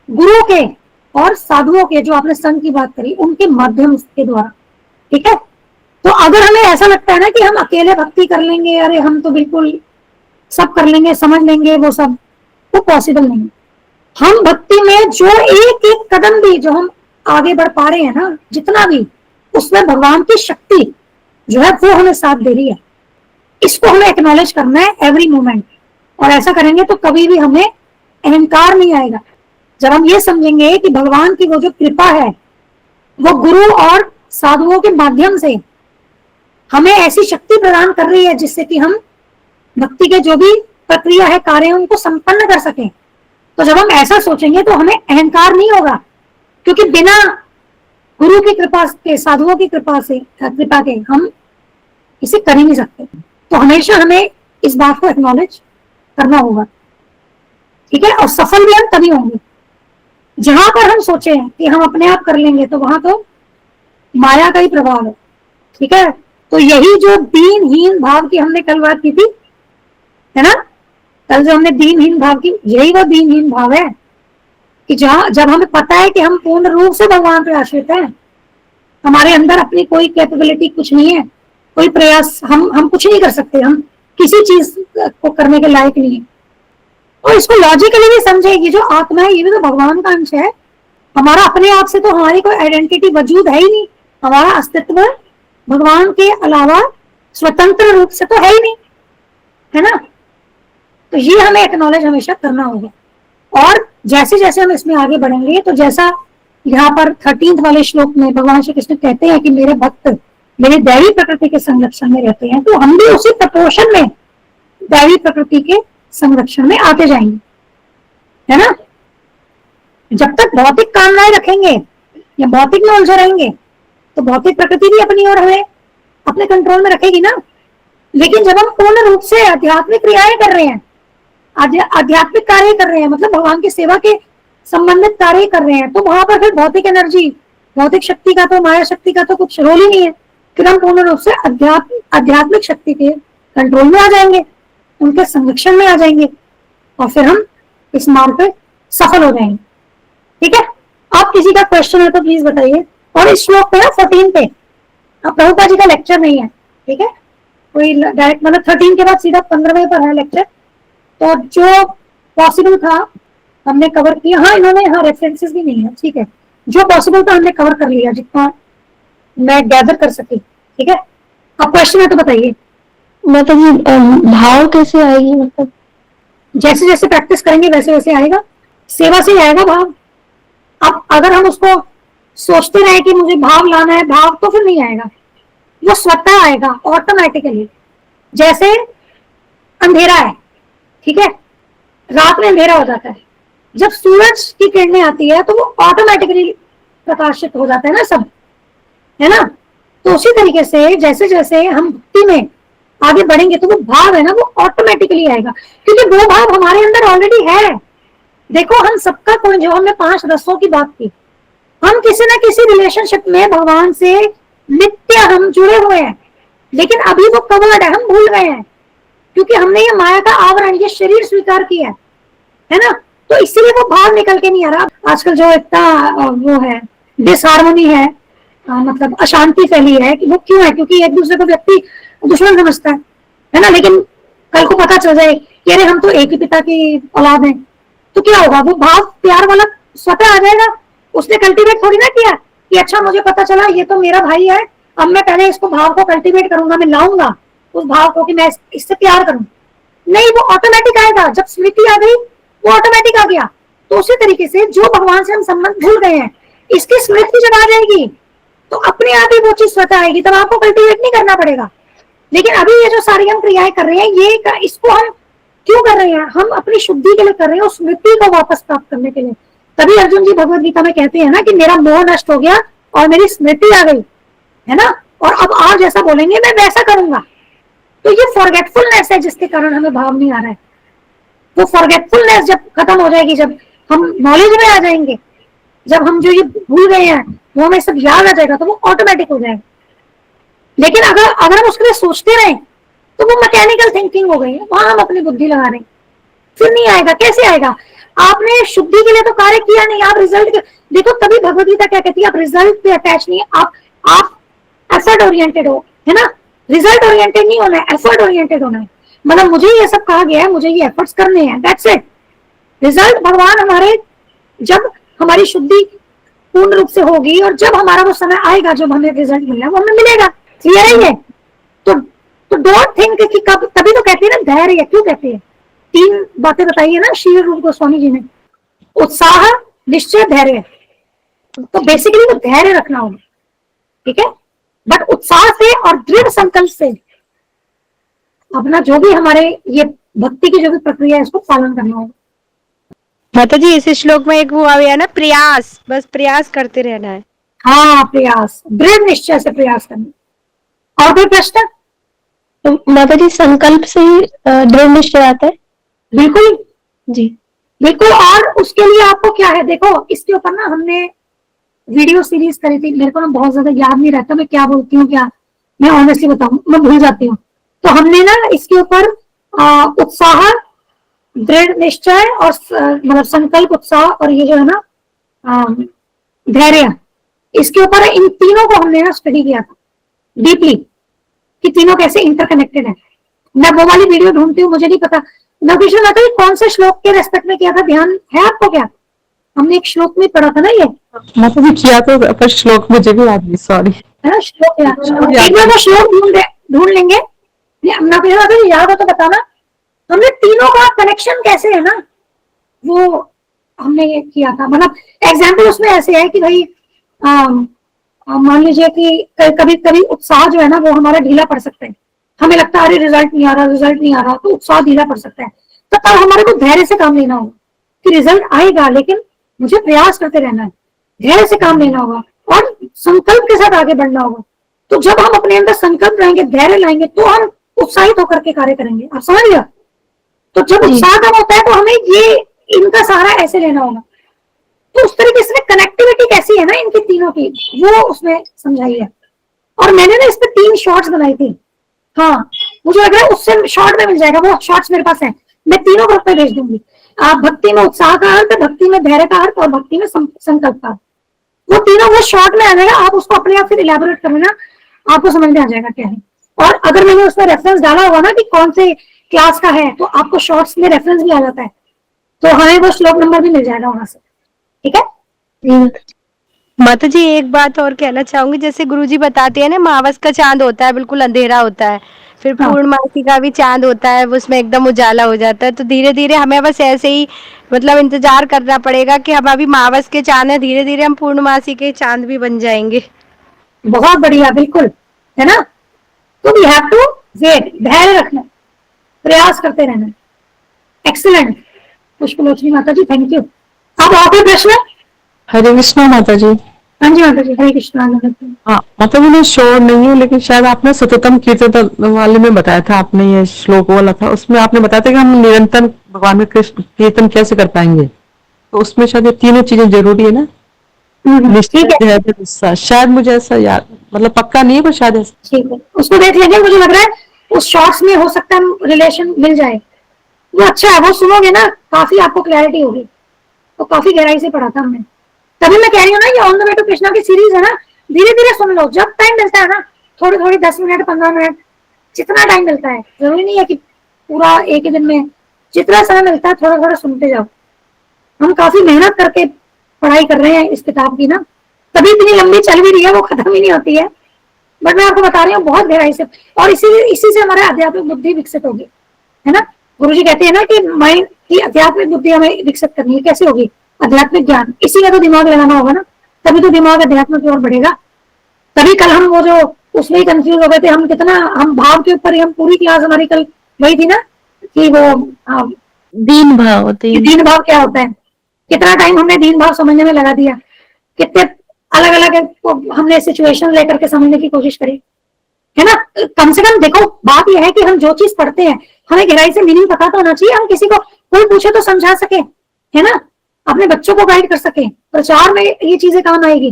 गुरु के और साधुओं के, जो आपने संघ की बात करी, उनके माध्यम के द्वारा। ठीक है, तो अगर हमें ऐसा लगता है ना कि हम अकेले भक्ति कर लेंगे, अरे हम तो बिल्कुल सब कर लेंगे, समझ लेंगे, वो सब वो पॉसिबल नहीं। हम भक्ति में जो एक एक कदम भी जो हम आगे बढ़ पा रहे हैं ना, जितना भी, उसमें भगवान की शक्ति जो है वो हमें साथ दे रही है। इसको हमें एक्नॉलेज करना है एवरी मोमेंट, और ऐसा करेंगे तो कभी भी हमें अहंकार नहीं आएगा। जब हम ये समझेंगे कि भगवान की वो जो कृपा है वो गुरु और साधुओं के माध्यम से हमें ऐसी शक्ति प्रदान कर रही है जिससे कि हम भक्ति के जो भी प्रक्रिया है, कार्य है, उनको संपन्न कर सकें। तो जब हम ऐसा सोचेंगे तो हमें अहंकार नहीं होगा, क्योंकि बिना गुरु की कृपा के, साधुओं की कृपा के हम इसे कर ही नहीं सकते। तो हमेशा हमें इस बात को एक्नॉलेज करना होगा, ठीक है। और सफल भी हम तभी होंगे जहां पर हम सोचे कि हम अपने आप कर लेंगे, तो वहां तो माया का ही प्रभाव है, ठीक है। तो यही जो दीनहीन भाव की हमने कल बात की थी, है ना, कल जो हमने दीनहीन भाव की, यही वो दीनहीन भाव है कि जब हमें पता है कि हम पूर्ण रूप से भगवान पे आश्रित हैं, हमारे अंदर अपनी कोई कैपेबिलिटी कुछ नहीं है, कोई प्रयास हम कुछ नहीं कर सकते, हम किसी चीज को करने के लायक नहीं है। और इसको लॉजिकली भी समझे, ये जो आत्मा है ये भी तो भगवान का अंश है। हमारा अपने आप से तो हमारी कोई आइडेंटिटी वजूद है ही नहीं, हमारा अस्तित्व भगवान के अलावा स्वतंत्र रूप से तो है ही नहीं, है ना। तो ये हमें एक्नॉलेज हमेशा करना होगा। और जैसे जैसे हम इसमें आगे बढ़ेंगे, तो जैसा यहाँ पर 13 वाले श्लोक में भगवान श्री कृष्ण कहते हैं कि मेरे भक्त मेरे दैवी प्रकृति के संरक्षण में रहते हैं, तो हम भी उसी प्रपोर्शन में दैवी प्रकृति के संरक्षण में आते जाएंगे, है ना। जब तक भौतिक कामनाएं रखेंगे या भौतिक में उलझे रहेंगे, तो भौतिक प्रकृति भी अपनी ओर हमें अपने कंट्रोल में रखेगी ना। लेकिन जब हम पूर्ण रूप से आध्यात्मिक क्रियाएं कर रहे हैं, आध्यात्मिक कार्य कर रहे हैं, मतलब भगवान की सेवा के संबंधित कार्य कर रहे हैं, तो वहां पर फिर भौतिक एनर्जी, भौतिक शक्ति का तो, माया शक्ति का तो कुछ रोल ही नहीं है। फिर हम पूर्ण रूप से आध्यात्मिक शक्ति के कंट्रोल में आ जाएंगे, उनके संरक्षण में आ जाएंगे, और फिर हम इस मार्ग पे सफल हो जाएंगे, ठीक है। आप किसी का क्वेश्चन है तो प्लीज बताइए। और इस श्लोक पे ना 14 पे अब प्रभुपाद जी का लेक्चर नहीं है, ठीक है, कोई डायरेक्ट, मतलब 13 के बाद सीधा 15वें पर है लेक्चर। तो जो पॉसिबल था हमने कवर किया। हाँ, इन्होंने यहाँ रेफरेंसेस भी नहीं है, ठीक है, जो पॉसिबल था हमने कवर कर लिया, जितना मैं गैदर कर सकी, ठीक है। अब क्वेश्चन है तो बताइए। मतलब भाव कैसे आएगी, मतलब जैसे जैसे प्रैक्टिस करेंगे वैसे वैसे आएगा, सेवा से आएगा भाव। अब अगर हम उसको सोचते रहे कि मुझे भाव लाना है, भाव तो फिर नहीं आएगा, वो स्वतः आएगा ऑटोमेटिकली। जैसे अंधेरा है, ठीक है, रात में अंधेरा हो जाता है, जब सूरज की किरणें आती है तो वो ऑटोमेटिकली प्रकाशित हो जाता है ना सब, है ना। तो उसी तरीके से जैसे जैसे हम भक्ति में आगे बढ़ेंगे, तो वो भाव है ना, वो ऑटोमेटिकली आएगा, क्योंकि वो भाव हमारे अंदर ऑलरेडी है। देखो, हम सबका कोई, जो हमने 5 रसों की बात की, हम किसी ना किसी रिलेशनशिप में भगवान से नित्य हम जुड़े हुए हैं, लेकिन अभी वो कवर्ड है, हम भूल गए हैं, क्योंकि हमने ये माया का आवरण, ये शरीर स्वीकार किया है ना। तो इसलिए वो भाव निकल के नहीं आ रहा। आजकल जो इतना वो है, डिसहार्मनी है, मतलब अशांति फैली है, कि वो क्यों है? क्योंकि एक दूसरे को व्यक्ति दुश्मन समझता है ना। लेकिन कल को पता चल जाए कि अरे हम तो एक ही पिता की औलाद हैं, तो क्या होगा? वो भाव प्यार वाला स्वतः आ जाएगा। उसने कल्टीवेट थोड़ी ना किया कि अच्छा मुझे पता चला ये तो मेरा भाई है, अब मैं पहले इसको भाव को कल्टीवेट करूंगा, मैं लाऊंगा उस भाव को कि मैं इससे प्यार करूं। नहीं, वो ऑटोमेटिक आएगा। जब स्मृति आ गई वो ऑटोमेटिक आ गया। तो उसी तरीके से जो भगवान से हम संबंध भूल गए हैं, इसकी स्मृति जब आ जाएगी तो अपने आप ही वो चीज स्वतः आएगी, तब आपको कल्टीवेट नहीं करना पड़ेगा। लेकिन अभी ये जो सारी हम क्रियाएं कर रहे हैं, ये इसको हम क्यों कर रहे हैं? हम अपनी शुद्धि के लिए कर रहे हैं, उस स्मृति को वापस प्राप्त करने के लिए। तभी अर्जुन जी भगवद गीता में कहते हैं ना कि मेरा मोह नष्ट हो गया और मेरी स्मृति आ गई, है ना, और अब आप जैसा बोलेंगे मैं वैसा करूंगा। तो ये फॉरगेटफुलनेस है जिसके कारण हमें भाव नहीं आ रहा है। वो फॉरगेटफुलनेस जब खत्म हो जाएगी, जब हम नॉलेज में आ जाएंगे, जब हम जो ये भूल गए हैं वो हमें सब याद आ जाएगा, तो वो ऑटोमेटिक हो जाएगा। लेकिन अगर हम उसके लिए सोचते रहे तो वो मैकेनिकल थिंकिंग हो गई है, वहां हम अपनी बुद्धि लगा रहे हैं, फिर नहीं आएगा। कैसे आएगा? आपने शुद्धि के लिए तो कार्य किया नहीं, आप रिजल्ट देखो। तभी भगवद गीता क्या कहती है, आप रिजल्ट पे अटैच नहीं है, आप एफर्ट ओरिएंटेड हो, है ना। रिजल्ट ओरिएंटेड नहीं होना है, एफर्ट ओरिएंटेड होना है। मतलब मुझे ये सब कहा गया है, मुझे ये एफर्ट्स करने हैं, दैट्स इट। रिजल्ट भगवान हमारे, जब हमारी शुद्धि पूर्ण रूप से होगी और जब हमारा वो समय आएगा जब हमें रिजल्ट मिलना है, वो हमें मिलेगा। क्लियर है ये? तो डोंट थिंक कि कब, तभी तो कहते हैं ना धैर्य। क्यों कहते हैं? 3 बातें बताइए ना श्री रूप गोस्वामी जी ने, उत्साह, निश्चय, धैर्य। तो बेसिकली वो धैर्य रखना होगा, ठीक है। बट उत्साह से और दृढ़ संकल्प से अपना जो भी हमारे ये भक्ति की जो भी प्रक्रिया है उसको पालन करना होगा। माता जी, इस श्लोक में एक वो आ गया ना, प्रयास, बस प्रयास करते रहना है। हाँ, प्रयास, दृढ़ निश्चय से प्रयास करना। और कोई प्रश्न? तो माता जी संकल्प से ही दृढ़ निश्चय आता है। बिल्कुल जी बिल्कुल। और उसके लिए आपको क्या है, देखो इसके ऊपर ना हमने वीडियो सीरीज करी थी, मेरे को ना बहुत ज्यादा याद नहीं रहता मैं क्या बोलती हूँ क्या, मैं ऑनेस्टली बताऊं मैं भूल जाती हूँ। तो हमने ना इसके ऊपर उत्साह, दृढ़ निश्चय और मतलब संकल्प, उत्साह और ये जो है ना धैर्य, इसके ऊपर इन तीनों को हमने ना स्टडी किया था डीपली कि तीनों कैसे इंटरकनेक्टेड है। मैं वो वाली वीडियो ढूंढती हूँ, मुझे नहीं पता नवकिशोर माता जी कौन से श्लोक के रेस्पेक्ट में किया था, ध्यान है आपको क्या? हमने एक श्लोक में पढ़ा था ना ये, माता जी किया तो पर श्लोक मुझे भी याद नहीं, सॉरी। है ना श्लोक याद, एक बार वो श्लोक ढूंढ लेंगे। नवकिशोर माता जी याद हो तो बताना। हमने तीनों का कनेक्शन कैसे है ना वो हमने ये किया था। मतलब एग्जाम्पल उसमें ऐसे है कि भाई मान लीजिए कि कभी कभी उत्साह जो है ना वो हमारा ढीला पड़ सकता है, हमें लगता है अरे रिजल्ट नहीं आ रहा, रिजल्ट नहीं आ रहा, तो उत्साह ढीला पड़ सकता है। तो तब हमारे को धैर्य से काम लेना होगा कि रिजल्ट आएगा लेकिन मुझे प्रयास करते रहना है, धैर्य से काम लेना होगा और संकल्प के साथ आगे बढ़ना होगा। तो जब हम अपने अंदर संकल्प लाएंगे, धैर्य लाएंगे, तो हम उत्साहित होकर के कार्य करेंगे। आप समझ लिया? तो जब उत्साह कम होता है तो हमें ये इनका सहारा ऐसे लेना होगा। तो उस तरीके से कनेक्टिविटी कैसी है ना इनकी तीनों की, वो उसमें समझाई है। और मैंने ना इस पे 3 शॉर्ट्स बनाई थी। हाँ मुझे लग रहा है उससे शॉर्ट में मिल जाएगा, वो शॉर्ट्स मेरे पास है, मैं तीनों ग्रुप में भेज दूंगी। आप भक्ति में उत्साह का अर्थ, भक्ति में धैर्य का अर्थ और भक्ति में संकल्प का, वो तीनों वो शॉर्ट में आ जाएगा। आप उसको अपने आप फिर इलेबोरेट कर लेना, आपको समझ में आ जाएगा क्या है। और अगर मैंने उसमें रेफरेंस डाला होगा ना कि कौन से क्लास का है, तो आपको शॉर्ट्स में रेफरेंस भी आ जाता है, तो हमें वो श्लोक नंबर भी मिल जाएगा वहां से। ठीक है माता जी एक बात और कहना चाहूंगी, जैसे गुरुजी बताते हैं ना मावस का चांद होता है बिल्कुल अंधेरा होता है, फिर हाँ। पूर्णमासी का भी चांद होता है उसमें एकदम उजाला हो जाता है। तो धीरे धीरे हमें बस ऐसे ही मतलब इंतजार करना पड़ेगा कि हम अभी मावस के चांद है, धीरे धीरे हम पूर्णमासी के चांद भी बन जाएंगे। बहुत बढ़िया, बिल्कुल है ना। तो वी हैव टू वेट, धैर्य रखना, प्रयास करते रहना। एक्सीलेंट पुष्पलोचनी माता जी, थैंक यू। अब और कोई प्रश्न? हरे कृष्णा माता जी। हाँ जी माता जी, हरे कृष्णा। हाँ माता जी मैं श्योर नहीं हूँ, लेकिन शायद आपने सततम कीर्तन वाले में बताया था, आपने ये श्लोक वाला था, उसमें आपने बताया था कि हम निरंतर भगवान में कृष्ण कीर्तन कैसे कर पाएंगे। तो उसमें शायद ये तीनों चीजें जरूरी है ना, निश्चय, धैर्य, उत्साह। शायद मुझे ऐसा याद, मतलब पक्का नहीं है पर शायद ऐसा। ठीक है, उसको देख लेंगे। मुझे लग रहा है उस शॉर्ट्स में हो सकता है रिलेशन मिल जाए, वो अच्छा है, वो सुनोगे ना काफी आपको क्लैरिटी होगी। तो काफी गहराई से पढ़ा था हमने, तभी मैं कह रही हूँ ना ये on the way to Krishna की सीरीज है ना, धीरे धीरे सुन लो, जब टाइम मिलता है ना, थोड़ी थोड़ी 10 मिनट 15 मिनट जितना टाइम मिलता है, जरूरी नहीं है कि पूरा एक ही दिन में, जितना समय मिलता है थोड़ा थोड़ा सुनते जाओ। हम काफी मेहनत करके पढ़ाई कर रहे हैं इस किताब की ना, तभी इतनी लंबी चल भी रही है, वो खत्म ही नहीं होती है। बट मैं आपको बता रही हूँ बहुत गहराई से, और इसी से हमारे आध्यात्मिक बुद्धि विकसित होगी, है ना। गुरुजी कहते हैं ना कि माइंड की आध्यात्मिक बुद्धि हमें विकसित करनी है, कैसे होगी? आध्यात्मिक ज्ञान, इसी में तो दिमाग लगाना होगा ना, तभी तो दिमाग अध्यात्म की ओर बढ़ेगा। तभी कल हम वो जो उसमें ही कंफ्यूज हो गए थे, हम कितना, हम भाव के ऊपर ही, हम पूरी क्लास हमारी कल वही थी ना कि वो दीन भाव, दीन भाव क्या होता है, कितना टाइम हमने दीन भाव समझने में लगा दिया, कितने अलग अलग हमने सिचुएशन लेकर के समझने की कोशिश करी, है ना। कम से कम देखो बात यह है कि हम जो चीज पढ़ते हैं हमें गहराई से मीनिंग पता तो होना चाहिए, हम किसी को कोई पूछे तो समझा सके, है ना, अपने बच्चों को गाइड कर सके, प्रचार में ये चीजें काम आएगी।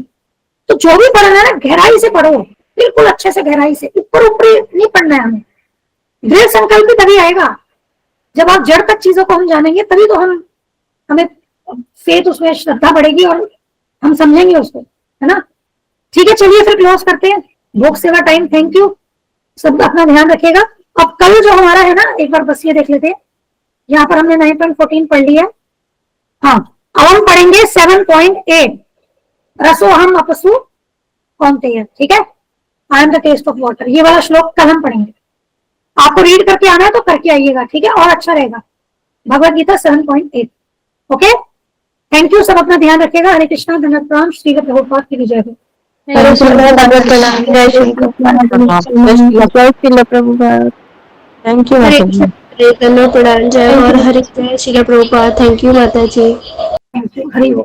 तो जो भी पढ़ना है ना गहराई से पढ़ो, बिल्कुल अच्छे से गहराई से, ऊपर ऊपर नहीं पढ़ना है हमें। दृढ़ संकल्प तभी आएगा जब आप जड़ तक चीजों को हम जानेंगे, तभी तो हमें फेथ, उसमें श्रद्धा बढ़ेगी और हम समझेंगे उसको, है ना। ठीक है, चलिए फिर क्लोज करते हैं, भोग सेवा टाइम। थैंक यू, सब अपना ध्यान रखिएगा। अब कल जो हमारा है ना, एक बार बस ये देख लेते हैं, यहाँ पर हमने 9.14 पढ़ लिया। हाँ, अब हम पढ़ेंगे 7.8 रसोहम अपसु कौन्तेय, ठीक है, I am the taste of water, ये वाला श्लोक कल हम पढ़ेंगे। आपको रीड करके आना है तो करके आइएगा, ठीक है, और अच्छा रहेगा। Bhagavad Gita 7.8। Okay, thank you, सब अपना ध्यान रखिएगा। हरे कृष्णा, धन्यवाद, प्रणाम, श्री प्रभुपाद की विजय हो। जय श्री प्रभुपाद। थैंक यू माता जी। हरे प्रणाम, जय और हरे जय श्री प्रभुपाद। थैंक यू माता जी। Thank you, Hari Om.